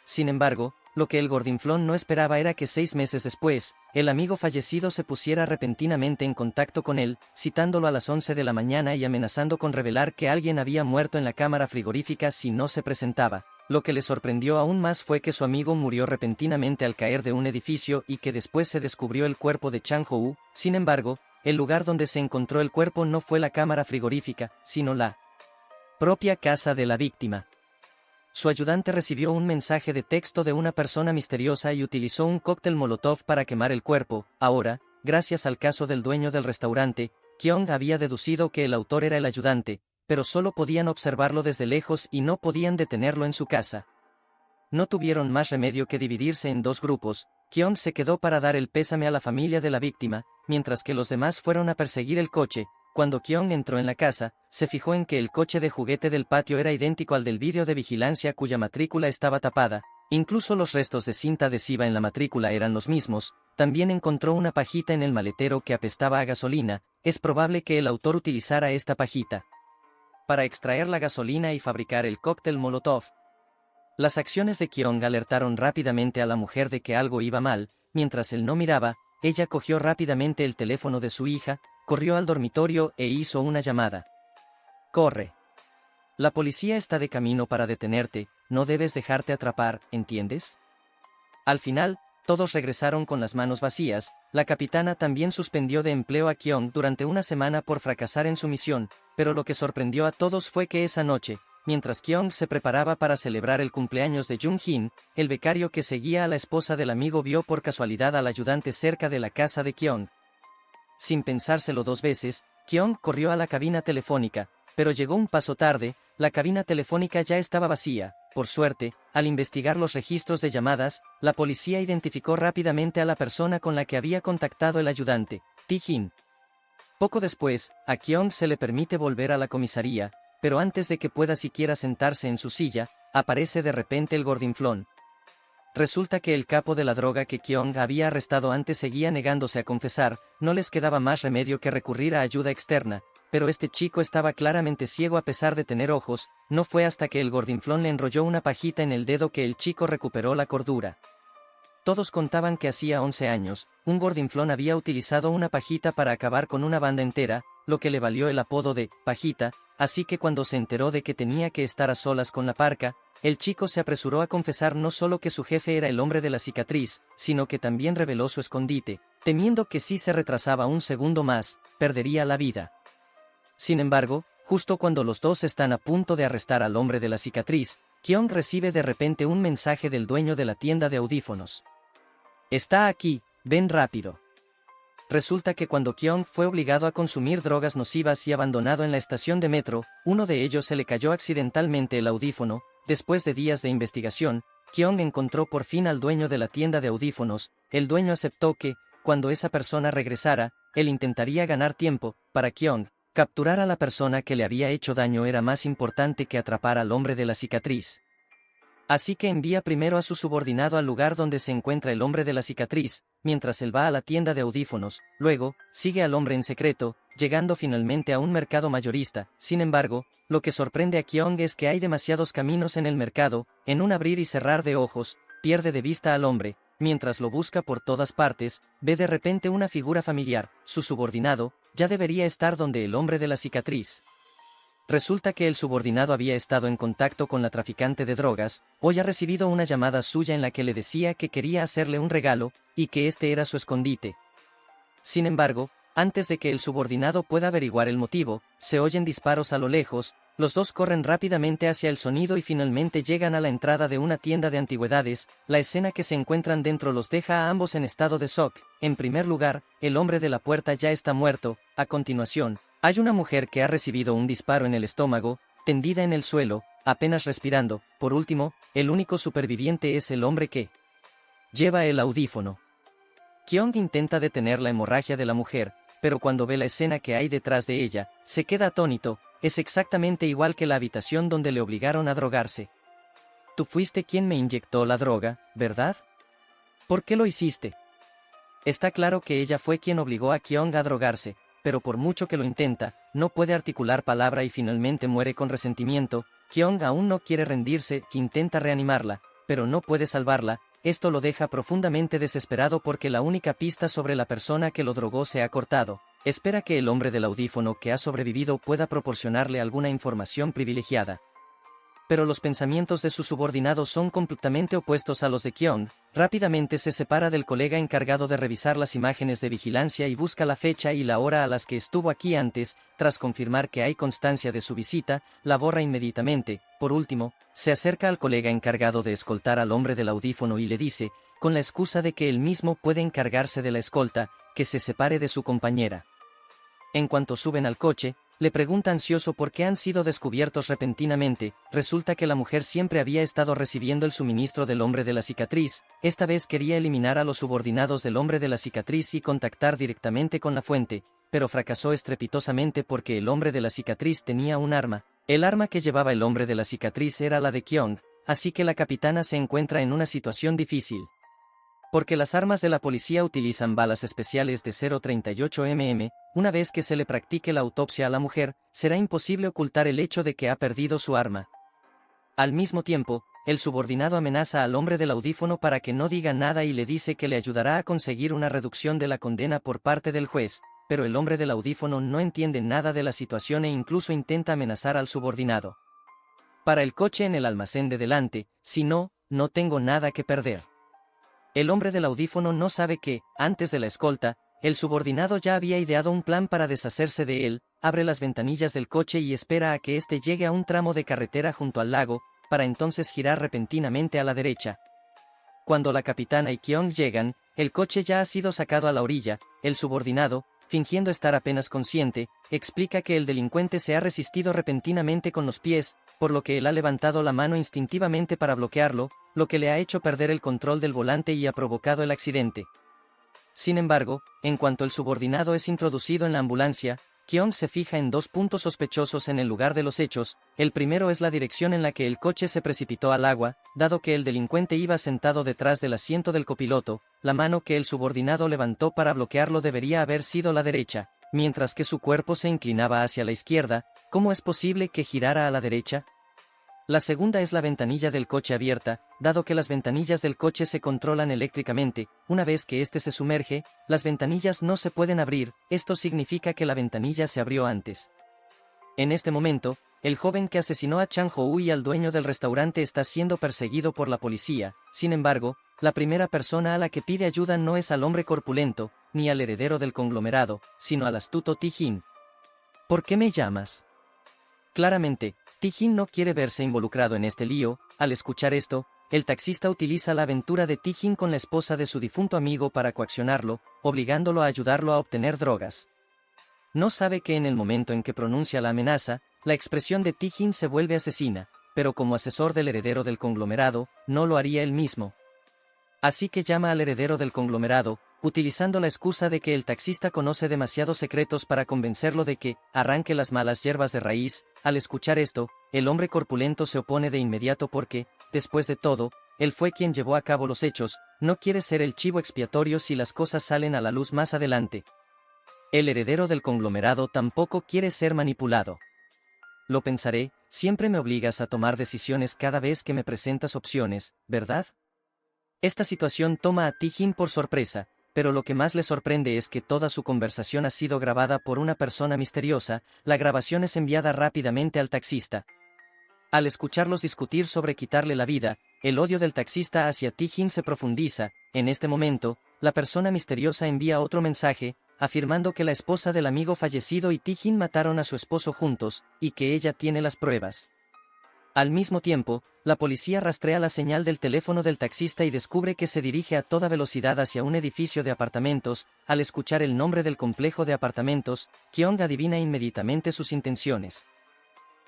Sin embargo, lo que el gordinflón no esperaba era que 6 meses después, el amigo fallecido se pusiera repentinamente en contacto con él, citándolo a las 11 de la mañana y amenazando con revelar que alguien había muerto en la cámara frigorífica si no se presentaba. Lo que le sorprendió aún más fue que su amigo murió repentinamente al caer de un edificio y que después se descubrió el cuerpo de Chang Hou. Sin embargo, el lugar donde se encontró el cuerpo no fue la cámara frigorífica, sino la propia casa de la víctima. Su ayudante recibió un mensaje de texto de una persona misteriosa y utilizó un cóctel molotov para quemar el cuerpo. Ahora, gracias al caso del dueño del restaurante, Kyung había deducido que el autor era el ayudante, pero solo podían observarlo desde lejos y no podían detenerlo en su casa. No tuvieron más remedio que dividirse en 2 grupos. Kyung se quedó para dar el pésame a la familia de la víctima, mientras que los demás fueron a perseguir el coche. Cuando Kyung entró en la casa, se fijó en que el coche de juguete del patio era idéntico al del vídeo de vigilancia cuya matrícula estaba tapada. Incluso los restos de cinta adhesiva en la matrícula eran los mismos. También encontró una pajita en el maletero que apestaba a gasolina. Es probable que el autor utilizara esta pajita para extraer la gasolina y fabricar el cóctel molotov. Las acciones de Kyung alertaron rápidamente a la mujer de que algo iba mal. Mientras él no miraba, ella cogió rápidamente el teléfono de su hija, corrió al dormitorio e hizo una llamada. «Corre. La policía está de camino para detenerte, no debes dejarte atrapar, ¿entiendes?» Al final, todos regresaron con las manos vacías. La capitana también suspendió de empleo a Kyung durante una semana por fracasar en su misión, pero lo que sorprendió a todos fue que esa noche, mientras Kyung se preparaba para celebrar el cumpleaños de Jung-Hin, el becario que seguía a la esposa del amigo vio por casualidad al ayudante cerca de la casa de Kyung. Sin pensárselo 2 veces, Kyung corrió a la cabina telefónica, pero llegó un paso tarde. La cabina telefónica ya estaba vacía. Por suerte, al investigar los registros de llamadas, la policía identificó rápidamente a la persona con la que había contactado el ayudante, Tae-jin. Poco después, a Kyung se le permite volver a la comisaría, pero antes de que pueda siquiera sentarse en su silla, aparece de repente el gordinflón. Resulta que el capo de la droga que Kyung había arrestado antes seguía negándose a confesar. No les quedaba más remedio que recurrir a ayuda externa, pero este chico estaba claramente ciego a pesar de tener ojos. No fue hasta que el gordinflón le enrolló una pajita en el dedo que el chico recuperó la cordura. Todos contaban que hacía 11 años, un gordinflón había utilizado una pajita para acabar con una banda entera, lo que le valió el apodo de pajita, así que cuando se enteró de que tenía que estar a solas con la parca, el chico se apresuró a confesar no solo que su jefe era el hombre de la cicatriz, sino que también reveló su escondite, temiendo que si se retrasaba un segundo más, perdería la vida. Sin embargo, justo cuando los dos están a punto de arrestar al hombre de la cicatriz, Kyung recibe de repente un mensaje del dueño de la tienda de audífonos. Está aquí, ven rápido. Resulta que cuando Kyung fue obligado a consumir drogas nocivas y abandonado en la estación de metro, uno de ellos se le cayó accidentalmente el audífono. Después de días de investigación, Kyung encontró por fin al dueño de la tienda de audífonos. El dueño aceptó que, cuando esa persona regresara, él intentaría ganar tiempo. Para Kyung, capturar a la persona que le había hecho daño era más importante que atrapar al hombre de la cicatriz. Así que envía primero a su subordinado al lugar donde se encuentra el hombre de la cicatriz, mientras él va a la tienda de audífonos. Luego, sigue al hombre en secreto, llegando finalmente a un mercado mayorista. Sin embargo, lo que sorprende a Kyung es que hay demasiados caminos en el mercado. En un abrir y cerrar de ojos, pierde de vista al hombre. Mientras lo busca por todas partes, ve de repente una figura familiar. Su subordinado ya debería estar donde el hombre de la cicatriz. Resulta que el subordinado había estado en contacto con la traficante de drogas. Hoy ha recibido una llamada suya en la que le decía que quería hacerle un regalo, y que este era su escondite. Sin embargo, antes de que el subordinado pueda averiguar el motivo, se oyen disparos a lo lejos. Los dos corren rápidamente hacia el sonido y finalmente llegan a la entrada de una tienda de antigüedades. La escena que se encuentran dentro los deja a ambos en estado de shock. En primer lugar, el hombre de la puerta ya está muerto. A continuación, hay una mujer que ha recibido un disparo en el estómago, tendida en el suelo, apenas respirando. Por último, el único superviviente es el hombre que lleva el audífono. Kyung intenta detener la hemorragia de la mujer, pero cuando ve la escena que hay detrás de ella, se queda atónito. Es exactamente igual que la habitación donde le obligaron a drogarse. Tú fuiste quien me inyectó la droga, ¿verdad? ¿Por qué lo hiciste? Está claro que ella fue quien obligó a Kyung a drogarse, pero por mucho que lo intenta, no puede articular palabra y finalmente muere con resentimiento. Kyung aún no quiere rendirse, intenta reanimarla, pero no puede salvarla. Esto lo deja profundamente desesperado porque la única pista sobre la persona que lo drogó se ha cortado. Espera que el hombre del audífono que ha sobrevivido pueda proporcionarle alguna información privilegiada. Pero los pensamientos de su subordinado son completamente opuestos a los de Kyung. Rápidamente se separa del colega encargado de revisar las imágenes de vigilancia y busca la fecha y la hora a las que estuvo aquí antes. Tras confirmar que hay constancia de su visita, la borra inmediatamente. Por último, se acerca al colega encargado de escoltar al hombre del audífono y le dice, con la excusa de que él mismo puede encargarse de la escolta, que se separe de su compañera. En cuanto suben al coche, le pregunta ansioso por qué han sido descubiertos repentinamente. Resulta que la mujer siempre había estado recibiendo el suministro del hombre de la cicatriz. Esta vez quería eliminar a los subordinados del hombre de la cicatriz y contactar directamente con la fuente, pero fracasó estrepitosamente porque el hombre de la cicatriz tenía un arma. El arma que llevaba el hombre de la cicatriz era la de Kyung, así que la capitana se encuentra en una situación difícil. Porque las armas de la policía utilizan balas especiales de 0,38 mm, una vez que se le practique la autopsia a la mujer, será imposible ocultar el hecho de que ha perdido su arma. Al mismo tiempo, el subordinado amenaza al hombre del audífono para que no diga nada y le dice que le ayudará a conseguir una reducción de la condena por parte del juez, pero el hombre del audífono no entiende nada de la situación e incluso intenta amenazar al subordinado. Para el coche en el almacén de delante, si no, no tengo nada que perder. El hombre del audífono no sabe que, antes de la escolta, el subordinado ya había ideado un plan para deshacerse de él. Abre las ventanillas del coche y espera a que éste llegue a un tramo de carretera junto al lago, para entonces girar repentinamente a la derecha. Cuando la capitana y Kyung llegan, el coche ya ha sido sacado a la orilla. El subordinado, fingiendo estar apenas consciente, explica que el delincuente se ha resistido repentinamente con los pies, por lo que él ha levantado la mano instintivamente para bloquearlo, lo que le ha hecho perder el control del volante y ha provocado el accidente. Sin embargo, en cuanto el subordinado es introducido en la ambulancia, Kyung se fija en dos puntos sospechosos en el lugar de los hechos. El primero es la dirección en la que el coche se precipitó al agua, dado que el delincuente iba sentado detrás del asiento del copiloto. La mano que el subordinado levantó para bloquearlo debería haber sido la derecha, mientras que su cuerpo se inclinaba hacia la izquierda. ¿Cómo es posible que girara a la derecha? La segunda es la ventanilla del coche abierta, dado que las ventanillas del coche se controlan eléctricamente. Una vez que éste se sumerge, las ventanillas no se pueden abrir. Esto significa que la ventanilla se abrió antes. En este momento, el joven que asesinó a Chang Hou y al dueño del restaurante está siendo perseguido por la policía. Sin embargo, la primera persona a la que pide ayuda no es al hombre corpulento, ni al heredero del conglomerado, sino al astuto Ti-Jin. ¿Por qué me llamas? Claramente, Ti-Jin no quiere verse involucrado en este lío. Al escuchar esto, el taxista utiliza la aventura de Ti-Jin con la esposa de su difunto amigo para coaccionarlo, obligándolo a ayudarlo a obtener drogas. No sabe que en el momento en que pronuncia la amenaza, la expresión de Ti-Jin se vuelve asesina, pero como asesor del heredero del conglomerado, no lo haría él mismo. Así que llama al heredero del conglomerado, utilizando la excusa de que el taxista conoce demasiados secretos para convencerlo de que arranque las malas hierbas de raíz. Al escuchar esto, el hombre corpulento se opone de inmediato porque, después de todo, él fue quien llevó a cabo los hechos. No quiere ser el chivo expiatorio si las cosas salen a la luz más adelante. El heredero del conglomerado tampoco quiere ser manipulado. Lo pensaré, siempre me obligas a tomar decisiones cada vez que me presentas opciones, ¿verdad? Esta situación toma a Ti-Jin por sorpresa, pero lo que más le sorprende es que toda su conversación ha sido grabada por una persona misteriosa. La grabación es enviada rápidamente al taxista. Al escucharlos discutir sobre quitarle la vida, el odio del taxista hacia Ti-Jin se profundiza. En este momento, la persona misteriosa envía otro mensaje, afirmando que la esposa del amigo fallecido y Ti-Jin mataron a su esposo juntos, y que ella tiene las pruebas. Al mismo tiempo, la policía rastrea la señal del teléfono del taxista y descubre que se dirige a toda velocidad hacia un edificio de apartamentos. Al escuchar el nombre del complejo de apartamentos, Kyung adivina inmediatamente sus intenciones.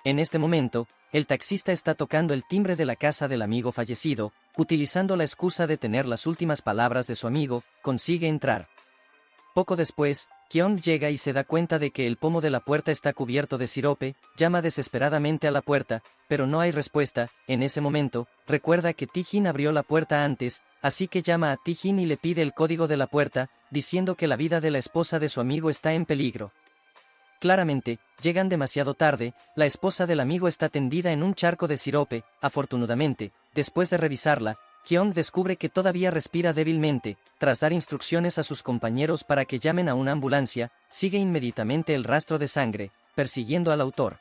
En este momento, el taxista está tocando el timbre de la casa del amigo fallecido. Utilizando la excusa de tener las últimas palabras de su amigo, consigue entrar. Poco después, Kyung llega y se da cuenta de que el pomo de la puerta está cubierto de sirope. Llama desesperadamente a la puerta, pero no hay respuesta. En ese momento, recuerda que Ti-Jin abrió la puerta antes, así que llama a Ti-Jin y le pide el código de la puerta, diciendo que la vida de la esposa de su amigo está en peligro. Claramente, llegan demasiado tarde. La esposa del amigo está tendida en un charco de sirope. Afortunadamente, después de revisarla, Kyung descubre que todavía respira débilmente. Tras dar instrucciones a sus compañeros para que llamen a una ambulancia, sigue inmediatamente el rastro de sangre, persiguiendo al autor.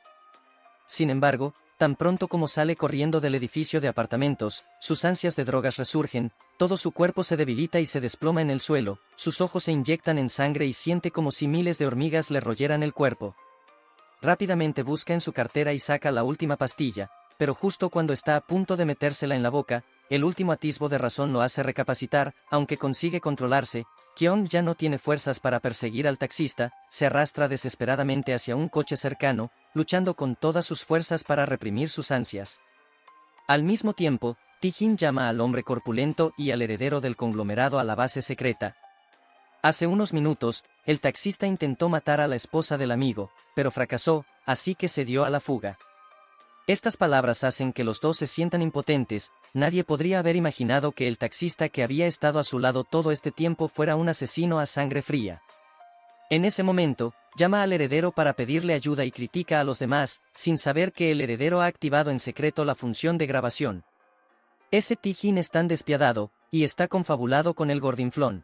Sin embargo, tan pronto como sale corriendo del edificio de apartamentos, sus ansias de drogas resurgen. Todo su cuerpo se debilita y se desploma en el suelo. Sus ojos se inyectan en sangre y siente como si miles de hormigas le royeran el cuerpo. Rápidamente busca en su cartera y saca la última pastilla, pero justo cuando está a punto de metérsela en la boca, el último atisbo de razón lo hace recapacitar. Aunque consigue controlarse, Kyung ya no tiene fuerzas para perseguir al taxista. Se arrastra desesperadamente hacia un coche cercano, luchando con todas sus fuerzas para reprimir sus ansias. Al mismo tiempo, Ti-Jin llama al hombre corpulento y al heredero del conglomerado a la base secreta. Hace unos minutos, el taxista intentó matar a la esposa del amigo, pero fracasó, así que se dio a la fuga. Estas palabras hacen que los dos se sientan impotentes. Nadie podría haber imaginado que el taxista que había estado a su lado todo este tiempo fuera un asesino a sangre fría. En ese momento, llama al heredero para pedirle ayuda y critica a los demás, sin saber que el heredero ha activado en secreto la función de grabación. Ese Ti-Jin es tan despiadado, y está confabulado con el gordinflón.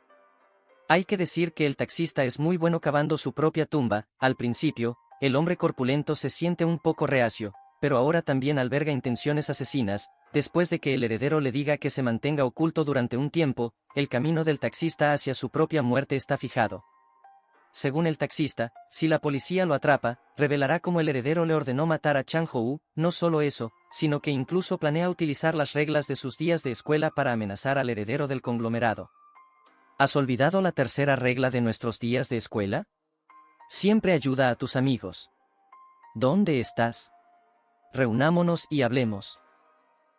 Hay que decir que el taxista es muy bueno cavando su propia tumba. Al principio, el hombre corpulento se siente un poco reacio, pero ahora también alberga intenciones asesinas. Después de que el heredero le diga que se mantenga oculto durante un tiempo, el camino del taxista hacia su propia muerte está fijado. Según el taxista, si la policía lo atrapa, revelará cómo el heredero le ordenó matar a Chang Hou. No solo eso, sino que incluso planea utilizar las reglas de sus días de escuela para amenazar al heredero del conglomerado. ¿Has olvidado la tercera regla de nuestros días de escuela? Siempre ayuda a tus amigos. ¿Dónde estás? Reunámonos y hablemos.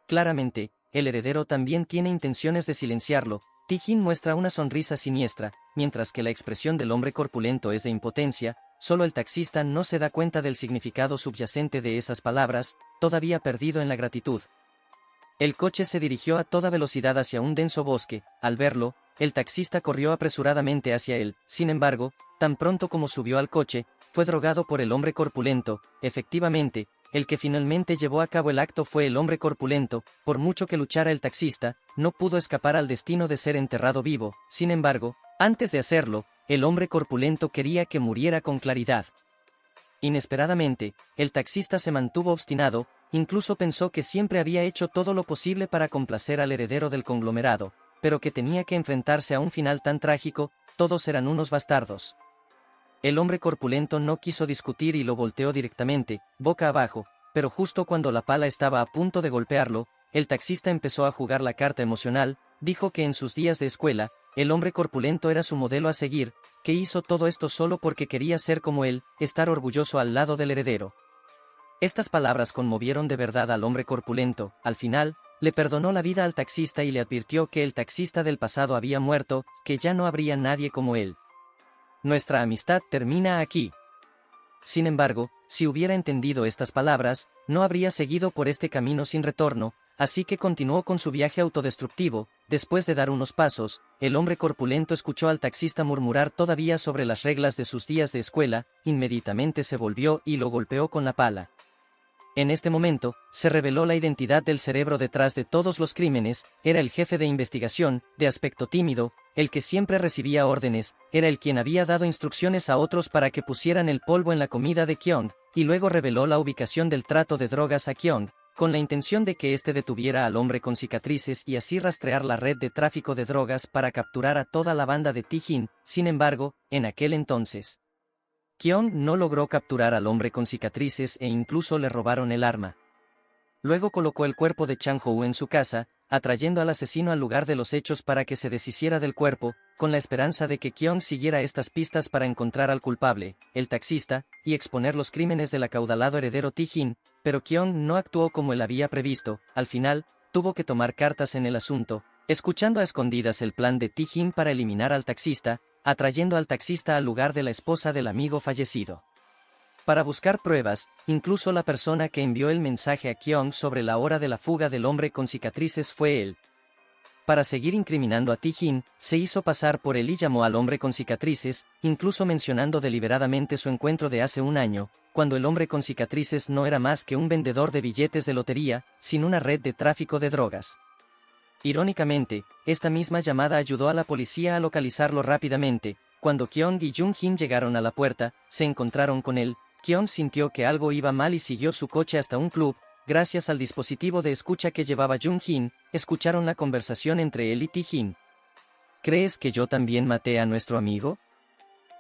Claramente, el heredero también tiene intenciones de silenciarlo. Ti-Jin muestra una sonrisa siniestra, mientras que la expresión del hombre corpulento es de impotencia. Solo el taxista no se da cuenta del significado subyacente de esas palabras, todavía perdido en la gratitud. El coche se dirigió a toda velocidad hacia un denso bosque. Al verlo, el taxista corrió apresuradamente hacia él. Sin embargo, tan pronto como subió al coche, fue drogado por el hombre corpulento. Efectivamente, el que finalmente llevó a cabo el acto fue el hombre corpulento. Por mucho que luchara el taxista, no pudo escapar al destino de ser enterrado vivo. Sin embargo, antes de hacerlo, el hombre corpulento quería que muriera con claridad. Inesperadamente, el taxista se mantuvo obstinado, incluso pensó que siempre había hecho todo lo posible para complacer al heredero del conglomerado, pero que tenía que enfrentarse a un final tan trágico. Todos eran unos bastardos. El hombre corpulento no quiso discutir y lo volteó directamente, boca abajo, pero justo cuando la pala estaba a punto de golpearlo, el taxista empezó a jugar la carta emocional. Dijo que en sus días de escuela, el hombre corpulento era su modelo a seguir, que hizo todo esto solo porque quería ser como él, estar orgulloso al lado del heredero. Estas palabras conmovieron de verdad al hombre corpulento. Al final, le perdonó la vida al taxista y le advirtió que el taxista del pasado había muerto, que ya no habría nadie como él. Nuestra amistad termina aquí. Sin embargo, si hubiera entendido estas palabras, no habría seguido por este camino sin retorno, así que continuó con su viaje autodestructivo. Después de dar unos pasos, el hombre corpulento escuchó al taxista murmurar todavía sobre las reglas de sus días de escuela. Inmediatamente se volvió y lo golpeó con la pala. En este momento, se reveló la identidad del cerebro detrás de todos los crímenes. Era el jefe de investigación, de aspecto tímido, el que siempre recibía órdenes. Era el quien había dado instrucciones a otros para que pusieran el polvo en la comida de Kyung, y luego reveló la ubicación del trato de drogas a Kyung, con la intención de que éste detuviera al hombre con cicatrices y así rastrear la red de tráfico de drogas para capturar a toda la banda de Ti-Jin. Sin embargo, en aquel entonces, Kyung no logró capturar al hombre con cicatrices e incluso le robaron el arma. Luego colocó el cuerpo de Chang-Hou en su casa, atrayendo al asesino al lugar de los hechos para que se deshiciera del cuerpo, con la esperanza de que Kyung siguiera estas pistas para encontrar al culpable, el taxista, y exponer los crímenes del acaudalado heredero Ti-Jin, pero Kyung no actuó como él había previsto. Al final, tuvo que tomar cartas en el asunto, escuchando a escondidas el plan de Ti-Jin para eliminar al taxista, atrayendo al taxista al lugar de la esposa del amigo fallecido. Para buscar pruebas, incluso la persona que envió el mensaje a Kyung sobre la hora de la fuga del hombre con cicatrices fue él. Para seguir incriminando a Ti-Jin, se hizo pasar por él y llamó al hombre con cicatrices, incluso mencionando deliberadamente su encuentro de hace un año, cuando el hombre con cicatrices no era más que un vendedor de billetes de lotería, sin una red de tráfico de drogas. Irónicamente, esta misma llamada ayudó a la policía a localizarlo rápidamente. Cuando Kyung y Jung-Jin llegaron a la puerta, se encontraron con él. Kyung sintió que algo iba mal y siguió su coche hasta un club. Gracias al dispositivo de escucha que llevaba Jung-Jin, escucharon la conversación entre él y Ti-Jin. ¿Crees que yo también maté a nuestro amigo?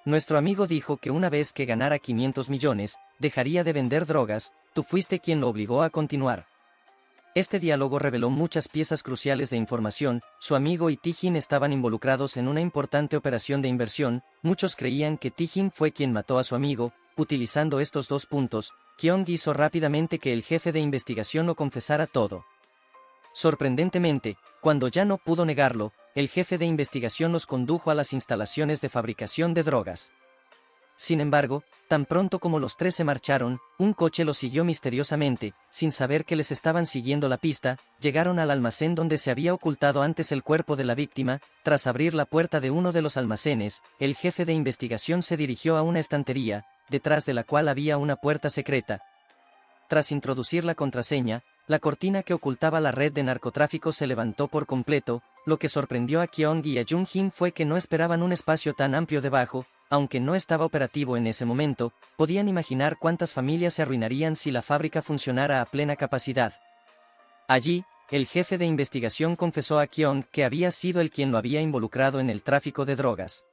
Nuestro amigo dijo que una vez que ganara 500 millones, dejaría de vender drogas. Tú fuiste quien lo obligó a continuar. Este diálogo reveló muchas piezas cruciales de información. Su amigo y Ti-Jin estaban involucrados en una importante operación de inversión. Muchos creían que Ti-Jin fue quien mató a su amigo. Utilizando estos dos puntos, Kyung hizo rápidamente que el jefe de investigación lo confesara todo. Sorprendentemente, cuando ya no pudo negarlo, el jefe de investigación los condujo a las instalaciones de fabricación de drogas. Sin embargo, tan pronto como los tres se marcharon, un coche los siguió misteriosamente. Sin saber que les estaban siguiendo la pista, llegaron al almacén donde se había ocultado antes el cuerpo de la víctima. Tras abrir la puerta de uno de los almacenes, el jefe de investigación se dirigió a una estantería, detrás de la cual había una puerta secreta. Tras introducir la contraseña, la cortina que ocultaba la red de narcotráfico se levantó por completo. Lo que sorprendió a Kyung y a Jung-Jin fue que no esperaban un espacio tan amplio debajo. Aunque no estaba operativo en ese momento, podían imaginar cuántas familias se arruinarían si la fábrica funcionara a plena capacidad. Allí, el jefe de investigación confesó a Kyung que había sido él quien lo había involucrado en el tráfico de drogas.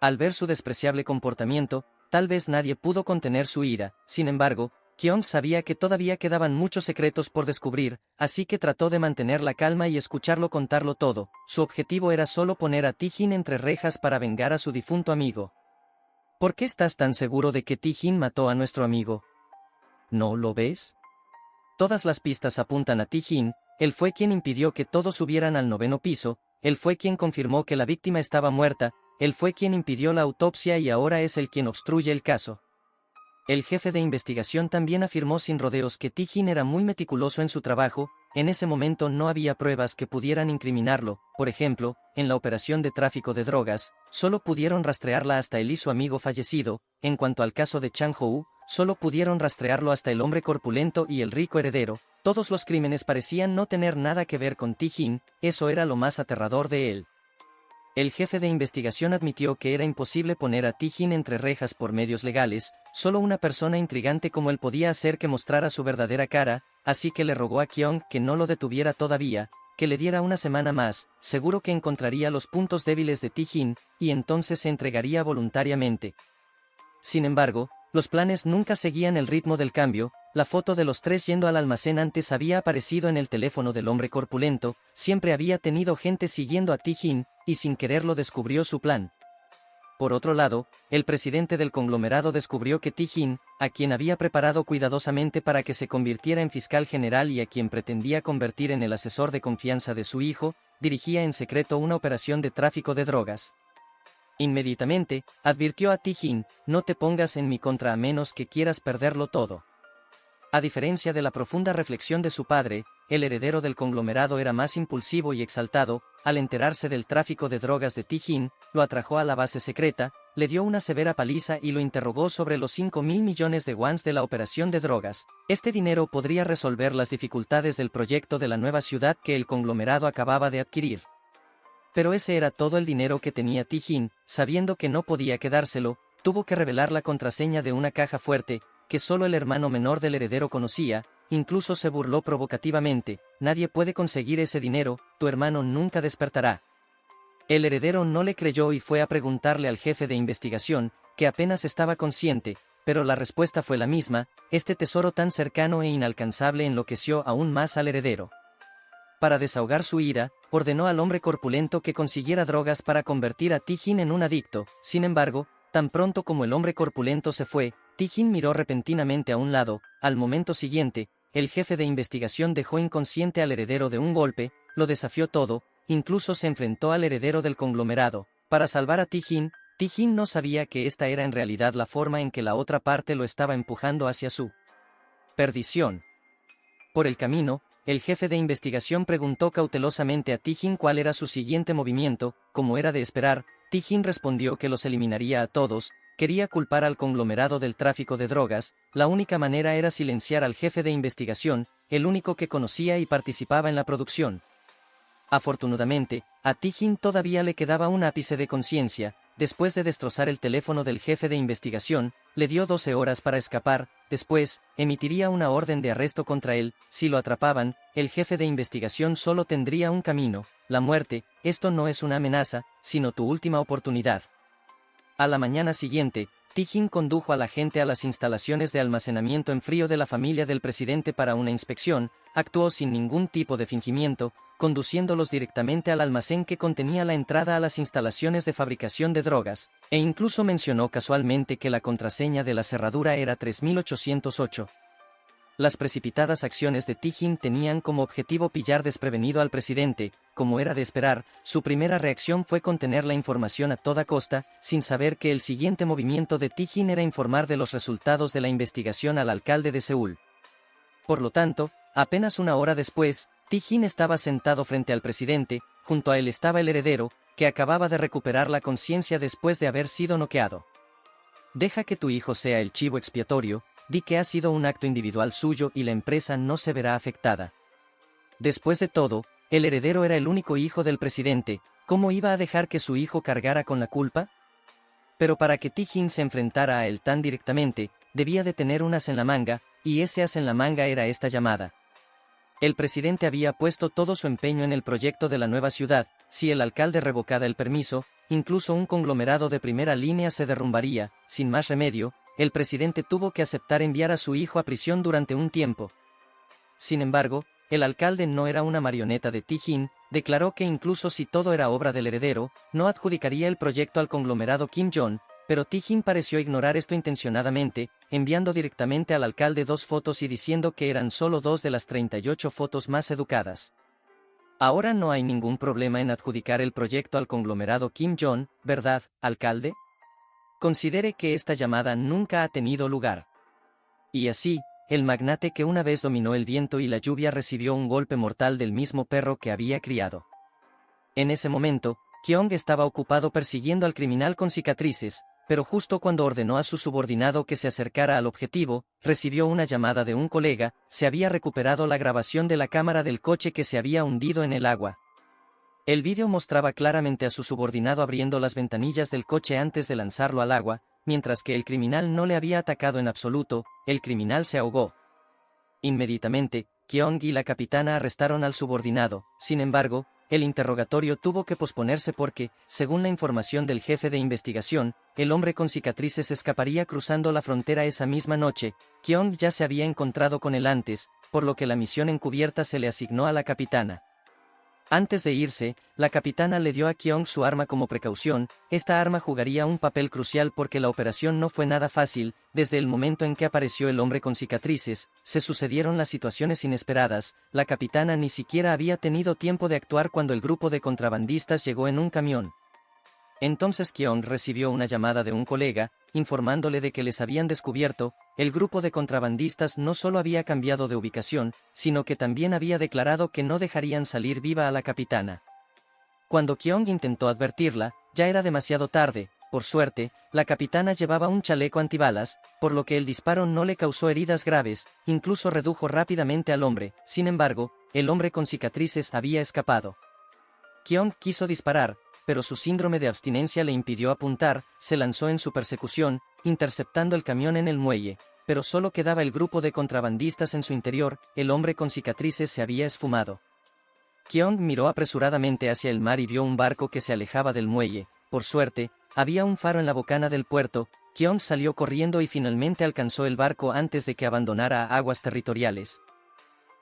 Al ver su despreciable comportamiento, tal vez nadie pudo contener su ira. Sin embargo, Kyung sabía que todavía quedaban muchos secretos por descubrir, así que trató de mantener la calma y escucharlo contarlo todo. Su objetivo era solo poner a Ti-Jin entre rejas para vengar a su difunto amigo. ¿Por qué estás tan seguro de que Ti-Jin mató a nuestro amigo? ¿No lo ves? Todas las pistas apuntan a Ti-Jin, él fue quien impidió que todos subieran al 9º piso, él fue quien confirmó que la víctima estaba muerta, él fue quien impidió la autopsia y ahora es él quien obstruye el caso. El jefe de investigación también afirmó sin rodeos que Ti-Jin era muy meticuloso en su trabajo, en ese momento no había pruebas que pudieran incriminarlo, por ejemplo, en la operación de tráfico de drogas, solo pudieron rastrearla hasta él y su amigo fallecido, en cuanto al caso de Chang-Hou, solo pudieron rastrearlo hasta el hombre corpulento y el rico heredero, todos los crímenes parecían no tener nada que ver con Ti-Jin, eso era lo más aterrador de él. El jefe de investigación admitió que era imposible poner a Ti-Jin entre rejas por medios legales, solo una persona intrigante como él podía hacer que mostrara su verdadera cara, así que le rogó a Kyung que no lo detuviera todavía, que le diera una semana más, seguro que encontraría los puntos débiles de Ti-Jin, y entonces se entregaría voluntariamente. Sin embargo, los planes nunca seguían el ritmo del cambio, la foto de los tres yendo al almacén antes había aparecido en el teléfono del hombre corpulento, siempre había tenido gente siguiendo a Ti-Jin, y sin quererlo descubrió su plan. Por otro lado, el presidente del conglomerado descubrió que Ti-Jin, a quien había preparado cuidadosamente para que se convirtiera en fiscal general y a quien pretendía convertir en el asesor de confianza de su hijo, dirigía en secreto una operación de tráfico de drogas. Inmediatamente, advirtió a Ti-Jin, no te pongas en mi contra a menos que quieras perderlo todo. A diferencia de la profunda reflexión de su padre, el heredero del conglomerado era más impulsivo y exaltado, al enterarse del tráfico de drogas de Ti-Jin, lo atrajo a la base secreta, le dio una severa paliza y lo interrogó sobre los 5.000 millones de wons de la operación de drogas. Este dinero podría resolver las dificultades del proyecto de la nueva ciudad que el conglomerado acababa de adquirir. Pero ese era todo el dinero que tenía Ti-Jin, sabiendo que no podía quedárselo, tuvo que revelar la contraseña de una caja fuerte, que solo el hermano menor del heredero conocía, incluso se burló provocativamente, nadie puede conseguir ese dinero, tu hermano nunca despertará. El heredero no le creyó y fue a preguntarle al jefe de investigación, que apenas estaba consciente, pero la respuesta fue la misma, este tesoro tan cercano e inalcanzable enloqueció aún más al heredero. Para desahogar su ira, ordenó al hombre corpulento que consiguiera drogas para convertir a Ti-Jin en un adicto, sin embargo, tan pronto como el hombre corpulento se fue, Ti-Jin miró repentinamente a un lado, al momento siguiente, el jefe de investigación dejó inconsciente al heredero de un golpe, lo desafió todo, incluso se enfrentó al heredero del conglomerado, para salvar a Ti-Jin. Ti-Jin no sabía que esta era en realidad la forma en que la otra parte lo estaba empujando hacia su perdición. Por el camino, el jefe de investigación preguntó cautelosamente a Ti-Jin cuál era su siguiente movimiento, como era de esperar, Ti-Jin respondió que los eliminaría a todos, quería culpar al conglomerado del tráfico de drogas, la única manera era silenciar al jefe de investigación, el único que conocía y participaba en la producción. Afortunadamente, a Ti-Jin todavía le quedaba un ápice de conciencia, después de destrozar el teléfono del jefe de investigación, le dio 12 horas para escapar, después, emitiría una orden de arresto contra él, si lo atrapaban, el jefe de investigación solo tendría un camino, la muerte, esto no es una amenaza, sino tu última oportunidad. A la mañana siguiente, Ti-Jin condujo a la gente a las instalaciones de almacenamiento en frío de la familia del presidente para una inspección, actuó sin ningún tipo de fingimiento, conduciéndolos directamente al almacén que contenía la entrada a las instalaciones de fabricación de drogas, e incluso mencionó casualmente que la contraseña de la cerradura era 3808. Las precipitadas acciones de Ti-Jin tenían como objetivo pillar desprevenido al presidente, como era de esperar, su primera reacción fue contener la información a toda costa, sin saber que el siguiente movimiento de Ti-Jin era informar de los resultados de la investigación al alcalde de Seúl. Por lo tanto, apenas una hora después, Ti-Jin estaba sentado frente al presidente, junto a él estaba el heredero, que acababa de recuperar la conciencia después de haber sido noqueado. Deja que tu hijo sea el chivo expiatorio, di que ha sido un acto individual suyo y la empresa no se verá afectada. Después de todo, el heredero era el único hijo del presidente, ¿cómo iba a dejar que su hijo cargara con la culpa? Pero para que Ti-Jin se enfrentara a él tan directamente, debía de tener un as en la manga, y ese as en la manga era esta llamada. El presidente había puesto todo su empeño en el proyecto de la nueva ciudad, si el alcalde revocara el permiso, incluso un conglomerado de primera línea se derrumbaría, sin más remedio, el presidente tuvo que aceptar enviar a su hijo a prisión durante un tiempo. Sin embargo, el alcalde no era una marioneta de Ti-Jin, declaró que incluso si todo era obra del heredero, no adjudicaría el proyecto al conglomerado Kim Jong, Pero Ti-Jin pareció ignorar esto intencionadamente, enviando directamente al alcalde 2 fotos y diciendo que eran solo 2 de las 38 fotos más educadas. Ahora no hay ningún problema en adjudicar el proyecto al conglomerado Kim Jong, ¿verdad, alcalde? Considere que esta llamada nunca ha tenido lugar. Y así, el magnate que una vez dominó el viento y la lluvia recibió un golpe mortal del mismo perro que había criado. En ese momento, Kyong estaba ocupado persiguiendo al criminal con cicatrices, pero justo cuando ordenó a su subordinado que se acercara al objetivo, recibió una llamada de un colega. Se había recuperado la grabación de la cámara del coche que se había hundido en el agua. El vídeo mostraba claramente a su subordinado abriendo las ventanillas del coche antes de lanzarlo al agua, mientras que el criminal no le había atacado en absoluto. El criminal se ahogó. Inmediatamente, Kyong y la capitana arrestaron al subordinado. Sin embargo, el interrogatorio tuvo que posponerse porque, según la información del jefe de investigación, el hombre con cicatrices escaparía cruzando la frontera esa misma noche. Kyong ya se había encontrado con él antes, por lo que la misión encubierta se le asignó a la capitana. Antes de irse, la capitana le dio a Kyong su arma como precaución. Esta arma jugaría un papel crucial porque la operación no fue nada fácil. Desde el momento en que apareció el hombre con cicatrices, se sucedieron las situaciones inesperadas. La capitana ni siquiera había tenido tiempo de actuar cuando el grupo de contrabandistas llegó en un camión. Entonces Kyong recibió una llamada de un colega, informándole de que les habían descubierto. El grupo de contrabandistas no solo había cambiado de ubicación, sino que también había declarado que no dejarían salir viva a la capitana. Cuando Kyong intentó advertirla, ya era demasiado tarde. Por suerte, la capitana llevaba un chaleco antibalas, por lo que el disparo no le causó heridas graves, incluso redujo rápidamente al hombre. Sin embargo, el hombre con cicatrices había escapado. Kyong quiso disparar, pero su síndrome de abstinencia le impidió apuntar. Se lanzó en su persecución, interceptando el camión en el muelle, pero solo quedaba el grupo de contrabandistas en su interior. El hombre con cicatrices se había esfumado. Kyong miró apresuradamente hacia el mar y vio un barco que se alejaba del muelle. Por suerte, había un faro en la bocana del puerto. Kyong salió corriendo y finalmente alcanzó el barco antes de que abandonara aguas territoriales.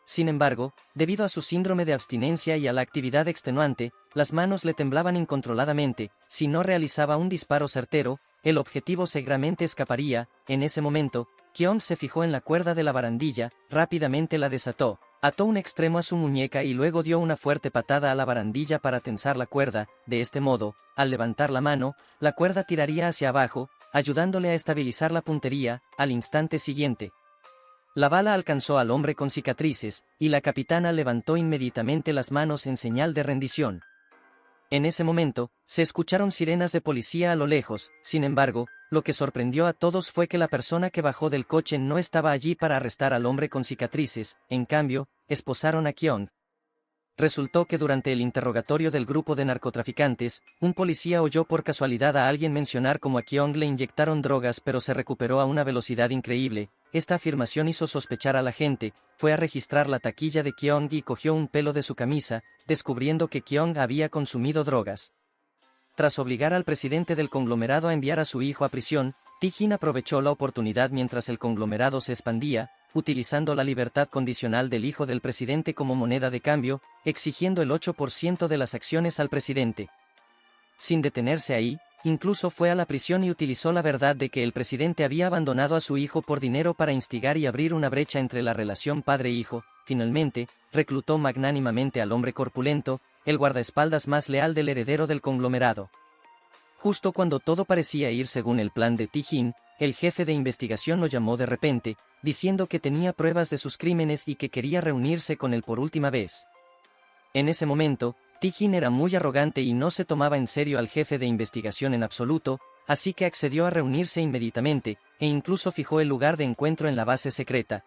Sin embargo, debido a su síndrome de abstinencia y a la actividad extenuante, las manos le temblaban incontroladamente. Si no realizaba un disparo certero, el objetivo seguramente escaparía. En ese momento, Kyong se fijó en la cuerda de la barandilla, rápidamente la desató, ató un extremo a su muñeca y luego dio una fuerte patada a la barandilla para tensar la cuerda. De este modo, al levantar la mano, la cuerda tiraría hacia abajo, ayudándole a estabilizar la puntería. Al instante siguiente, la bala alcanzó al hombre con cicatrices, y la capitana levantó inmediatamente las manos en señal de rendición. En ese momento, se escucharon sirenas de policía a lo lejos. Sin embargo, lo que sorprendió a todos fue que la persona que bajó del coche no estaba allí para arrestar al hombre con cicatrices. En cambio, esposaron a Kyong. Resultó que durante el interrogatorio del grupo de narcotraficantes, un policía oyó por casualidad a alguien mencionar cómo a Kyong le inyectaron drogas pero se recuperó a una velocidad increíble. Esta afirmación hizo sospechar a la gente. Fue a registrar la taquilla de Kyong y cogió un pelo de su camisa, descubriendo que Kyong había consumido drogas. Tras obligar al presidente del conglomerado a enviar a su hijo a prisión, Ti-Jin aprovechó la oportunidad mientras el conglomerado se expandía, utilizando la libertad condicional del hijo del presidente como moneda de cambio, exigiendo el 8% de las acciones al presidente. Sin detenerse ahí, incluso fue a la prisión y utilizó la verdad de que el presidente había abandonado a su hijo por dinero para instigar y abrir una brecha entre la relación padre-hijo. Finalmente, reclutó magnánimamente al hombre corpulento, el guardaespaldas más leal del heredero del conglomerado. Justo cuando todo parecía ir según el plan de Ti-Jin, el jefe de investigación lo llamó de repente, diciendo que tenía pruebas de sus crímenes y que quería reunirse con él por última vez. En ese momento, Ti-Jin era muy arrogante y no se tomaba en serio al jefe de investigación en absoluto, así que accedió a reunirse inmediatamente, e incluso fijó el lugar de encuentro en la base secreta.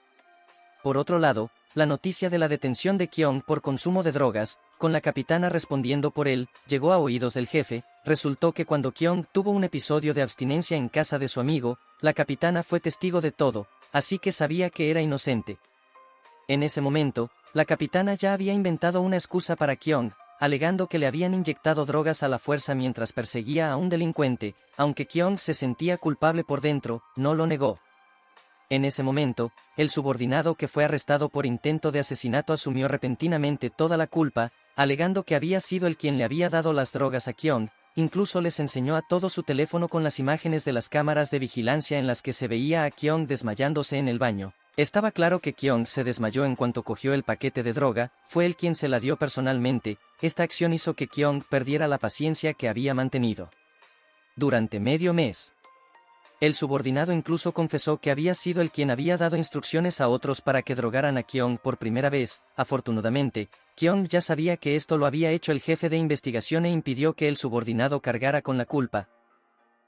Por otro lado, la noticia de la detención de Kyong por consumo de drogas, con la capitana respondiendo por él, llegó a oídos del jefe. Resultó que cuando Kyong tuvo un episodio de abstinencia en casa de su amigo, la capitana fue testigo de todo, así que sabía que era inocente. En ese momento, la capitana ya había inventado una excusa para Kyong, alegando que le habían inyectado drogas a la fuerza mientras perseguía a un delincuente. Aunque Kyong se sentía culpable por dentro, no lo negó. En ese momento, el subordinado que fue arrestado por intento de asesinato asumió repentinamente toda la culpa, alegando que había sido él quien le había dado las drogas a Kyong. incluso les enseñó a todos su teléfono con las imágenes de las cámaras de vigilancia en las que se veía a Kyung desmayándose en el baño. Estaba claro que Kyung se desmayó en cuanto cogió el paquete de droga, fue él quien se la dio personalmente. Esta acción hizo que Kyung perdiera la paciencia que había mantenido durante medio mes. El subordinado incluso confesó que había sido él quien había dado instrucciones a otros para que drogaran a Kyung por primera vez. Afortunadamente, Kyung ya sabía que esto lo había hecho el jefe de investigación e impidió que el subordinado cargara con la culpa.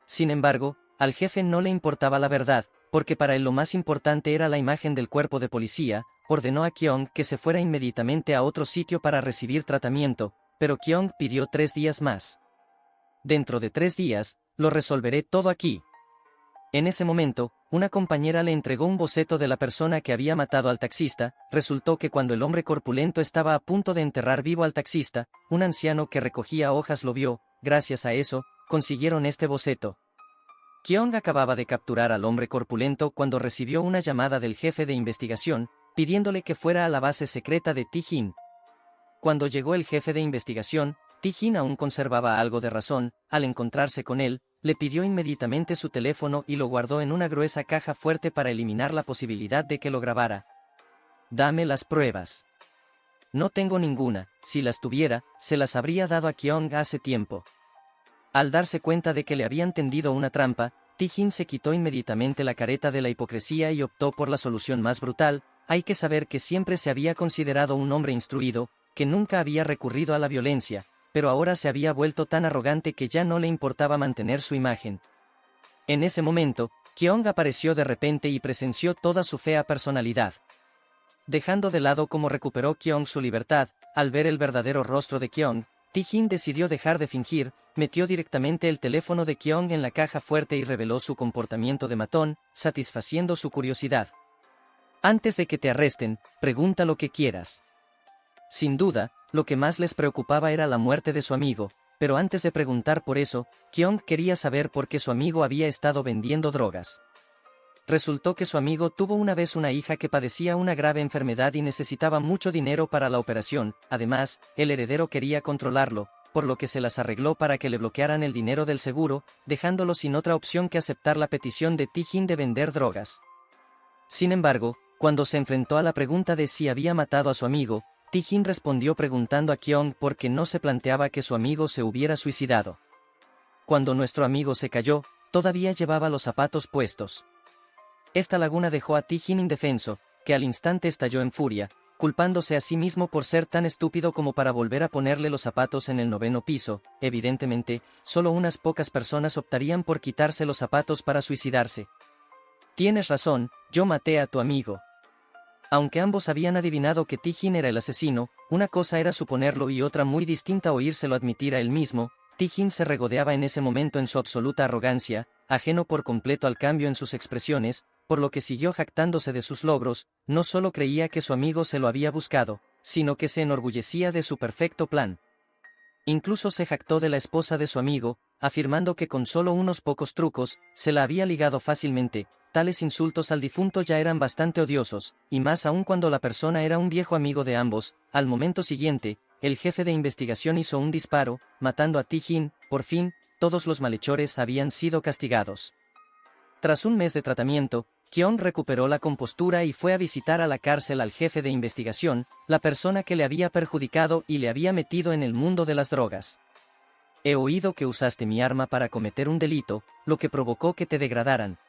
Sin embargo, al jefe no le importaba la verdad, porque para él lo más importante era la imagen del cuerpo de policía. Ordenó a Kyung que se fuera inmediatamente a otro sitio para recibir tratamiento, pero Kyung pidió 3 días más. Dentro de 3 días, lo resolveré todo aquí. En ese momento, una compañera le entregó un boceto de la persona que había matado al taxista. Resultó que cuando el hombre corpulento estaba a punto de enterrar vivo al taxista, un anciano que recogía hojas lo vio. Gracias a eso, consiguieron este boceto. Kyung acababa de capturar al hombre corpulento cuando recibió una llamada del jefe de investigación, pidiéndole que fuera a la base secreta de Tijin. Cuando llegó el jefe de investigación, Tijin aún conservaba algo de razón. Al encontrarse con él, le pidió inmediatamente su teléfono y lo guardó en una gruesa caja fuerte para eliminar la posibilidad de que lo grabara. Dame las pruebas. No tengo ninguna. Si las tuviera, se las habría dado a Kyung hace tiempo. Al darse cuenta de que le habían tendido una trampa, Tijin se quitó inmediatamente la careta de la hipocresía y optó por la solución más brutal. Hay que saber que siempre se había considerado un hombre instruido, que nunca había recurrido a la violencia, pero ahora se había vuelto tan arrogante que ya no le importaba mantener su imagen. En ese momento, Kyung apareció de repente y presenció toda su fea personalidad. Dejando de lado cómo recuperó Kyung su libertad, al ver el verdadero rostro de Kyung, Tijin decidió dejar de fingir, metió directamente el teléfono de Kyung en la caja fuerte y reveló su comportamiento de matón, satisfaciendo su curiosidad. Antes de que te arresten, pregunta lo que quieras. Sin duda, lo que más les preocupaba era la muerte de su amigo, pero antes de preguntar por eso, Kyung quería saber por qué su amigo había estado vendiendo drogas. Resultó que su amigo tuvo una vez una hija que padecía una grave enfermedad y necesitaba mucho dinero para la operación. Además, el heredero quería controlarlo, por lo que se las arregló para que le bloquearan el dinero del seguro, dejándolo sin otra opción que aceptar la petición de Tijin de vender drogas. Sin embargo, cuando se enfrentó a la pregunta de si había matado a su amigo, Tijin respondió preguntando a Kyung por qué no se planteaba que su amigo se hubiera suicidado. Cuando nuestro amigo se cayó, todavía llevaba los zapatos puestos. Esta laguna dejó a Tijin indefenso, que al instante estalló en furia, culpándose a sí mismo por ser tan estúpido como para volver a ponerle los zapatos en el 9º piso. Evidentemente, solo unas pocas personas optarían por quitarse los zapatos para suicidarse. Tienes razón, yo maté a tu amigo. Aunque ambos habían adivinado que Tijin era el asesino, una cosa era suponerlo y otra muy distinta oírselo admitir a él mismo. Tijin se regodeaba en ese momento en su absoluta arrogancia, ajeno por completo al cambio en sus expresiones, por lo que siguió jactándose de sus logros. No solo creía que su amigo se lo había buscado, sino que se enorgullecía de su perfecto plan. Incluso se jactó de la esposa de su amigo, afirmando que con solo unos pocos trucos, se la había ligado fácilmente. Tales insultos al difunto ya eran bastante odiosos, y más aún cuando la persona era un viejo amigo de ambos. Al momento siguiente, el jefe de investigación hizo un disparo, matando a Tijin. Por fin, todos los malhechores habían sido castigados. Tras un mes de tratamiento, Kyung recuperó la compostura y fue a visitar a la cárcel al jefe de investigación, la persona que le había perjudicado y le había metido en el mundo de las drogas. He oído que usaste mi arma para cometer un delito, lo que provocó que te degradaran.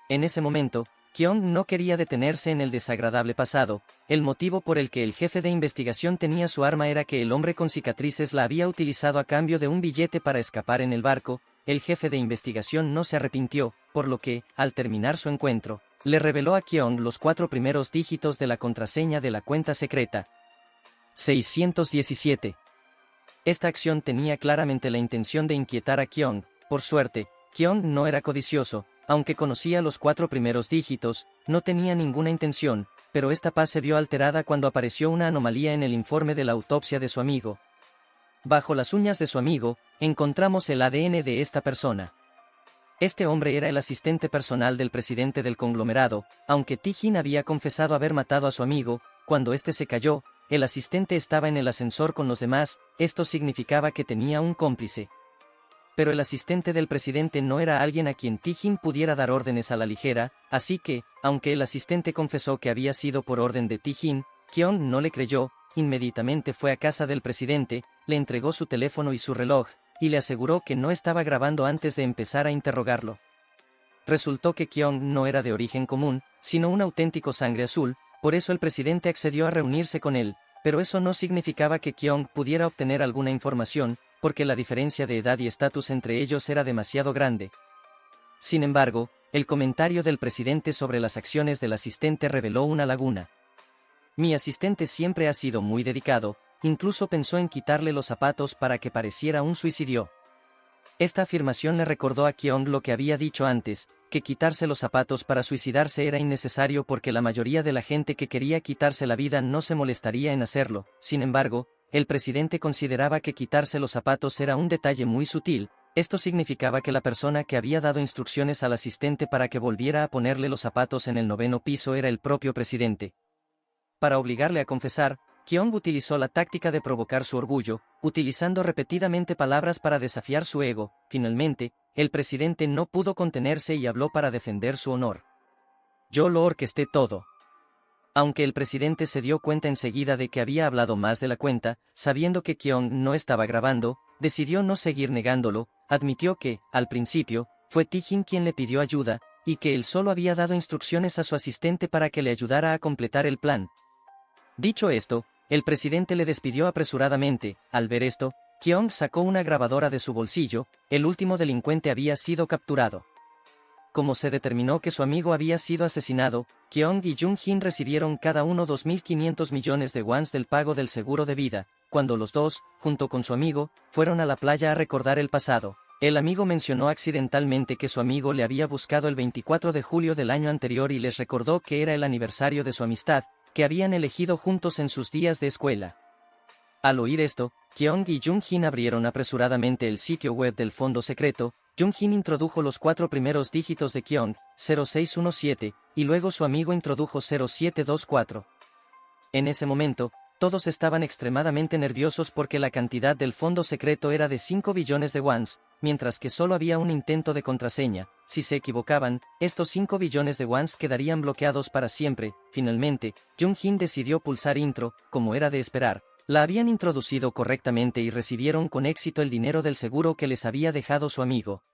En ese momento, Kyung no quería detenerse en el desagradable pasado. El motivo por el que el jefe de investigación tenía su arma era que el hombre con cicatrices la había utilizado a cambio de un billete para escapar en el barco. El jefe de investigación no se arrepintió, por lo que, al terminar su encuentro, le reveló a Kyung los 4 primeros dígitos de la contraseña de la cuenta secreta. 617. Esta acción tenía claramente la intención de inquietar a Kyung. Por suerte, Kyung no era codicioso. Aunque conocía los 4 primeros dígitos, no tenía ninguna intención, pero esta paz se vio alterada cuando apareció una anomalía en el informe de la autopsia de su amigo. Bajo las uñas de su amigo, encontramos el ADN de esta persona. Este hombre era el asistente personal del presidente del conglomerado. Aunque Tijin había confesado haber matado a su amigo, cuando este se cayó, el asistente estaba en el ascensor con los demás. Esto significaba que tenía un cómplice. pero el asistente del presidente no era alguien a quien Tae-jin pudiera dar órdenes a la ligera, así que, aunque el asistente confesó que había sido por orden de Tae-jin, Kyung no le creyó. Inmediatamente fue a casa del presidente, le entregó su teléfono y su reloj, y le aseguró que no estaba grabando antes de empezar a interrogarlo. Resultó que Kyung no era de origen común, sino un auténtico sangre azul, por eso el presidente accedió a reunirse con él, pero eso no significaba que Kyung pudiera obtener alguna información, porque la diferencia de edad y estatus entre ellos era demasiado grande. Sin embargo, el comentario del presidente sobre las acciones del asistente reveló una laguna. Mi asistente siempre ha sido muy dedicado, incluso pensó en quitarle los zapatos para que pareciera un suicidio. Esta afirmación le recordó a Kyung lo que había dicho antes, que quitarse los zapatos para suicidarse era innecesario porque la mayoría de la gente que quería quitarse la vida no se molestaría en hacerlo. Sin embargo, el presidente consideraba que quitarse los zapatos era un detalle muy sutil. Esto significaba que la persona que había dado instrucciones al asistente para que volviera a ponerle los zapatos en el 9º piso era el propio presidente. Para obligarle a confesar, Kyung utilizó la táctica de provocar su orgullo, utilizando repetidamente palabras para desafiar su ego. Finalmente, el presidente no pudo contenerse y habló para defender su honor. Yo lo orquesté todo. Aunque el presidente se dio cuenta enseguida de que había hablado más de la cuenta, sabiendo que Kyung no estaba grabando, decidió no seguir negándolo, admitió que, al principio, fue Tae-jin quien le pidió ayuda, y que él solo había dado instrucciones a su asistente para que le ayudara a completar el plan. Dicho esto, el presidente le despidió apresuradamente. Al ver esto, Kyung sacó una grabadora de su bolsillo. El último delincuente había sido capturado. Como se determinó que su amigo había sido asesinado, Kyung y Jung-jin recibieron cada uno 2.500 millones de wons del pago del seguro de vida. Cuando los dos, junto con su amigo, fueron a la playa a recordar el pasado, el amigo mencionó accidentalmente que su amigo le había buscado el 24 de julio del año anterior y les recordó que era el aniversario de su amistad, que habían elegido juntos en sus días de escuela. Al oír esto, Kyung y Jung-jin abrieron apresuradamente el sitio web del fondo secreto. Jung-jin introdujo los 4 primeros dígitos de Kyung, 0617, y luego su amigo introdujo 0724. En ese momento, todos estaban extremadamente nerviosos porque la cantidad del fondo secreto era de 5 billones de wons, mientras que solo había un intento de contraseña. Si se equivocaban, estos 5 billones de wons quedarían bloqueados para siempre. Finalmente, Jung-jin decidió pulsar intro, como era de esperar. La habían introducido correctamente y recibieron con éxito el dinero del seguro que les había dejado su amigo.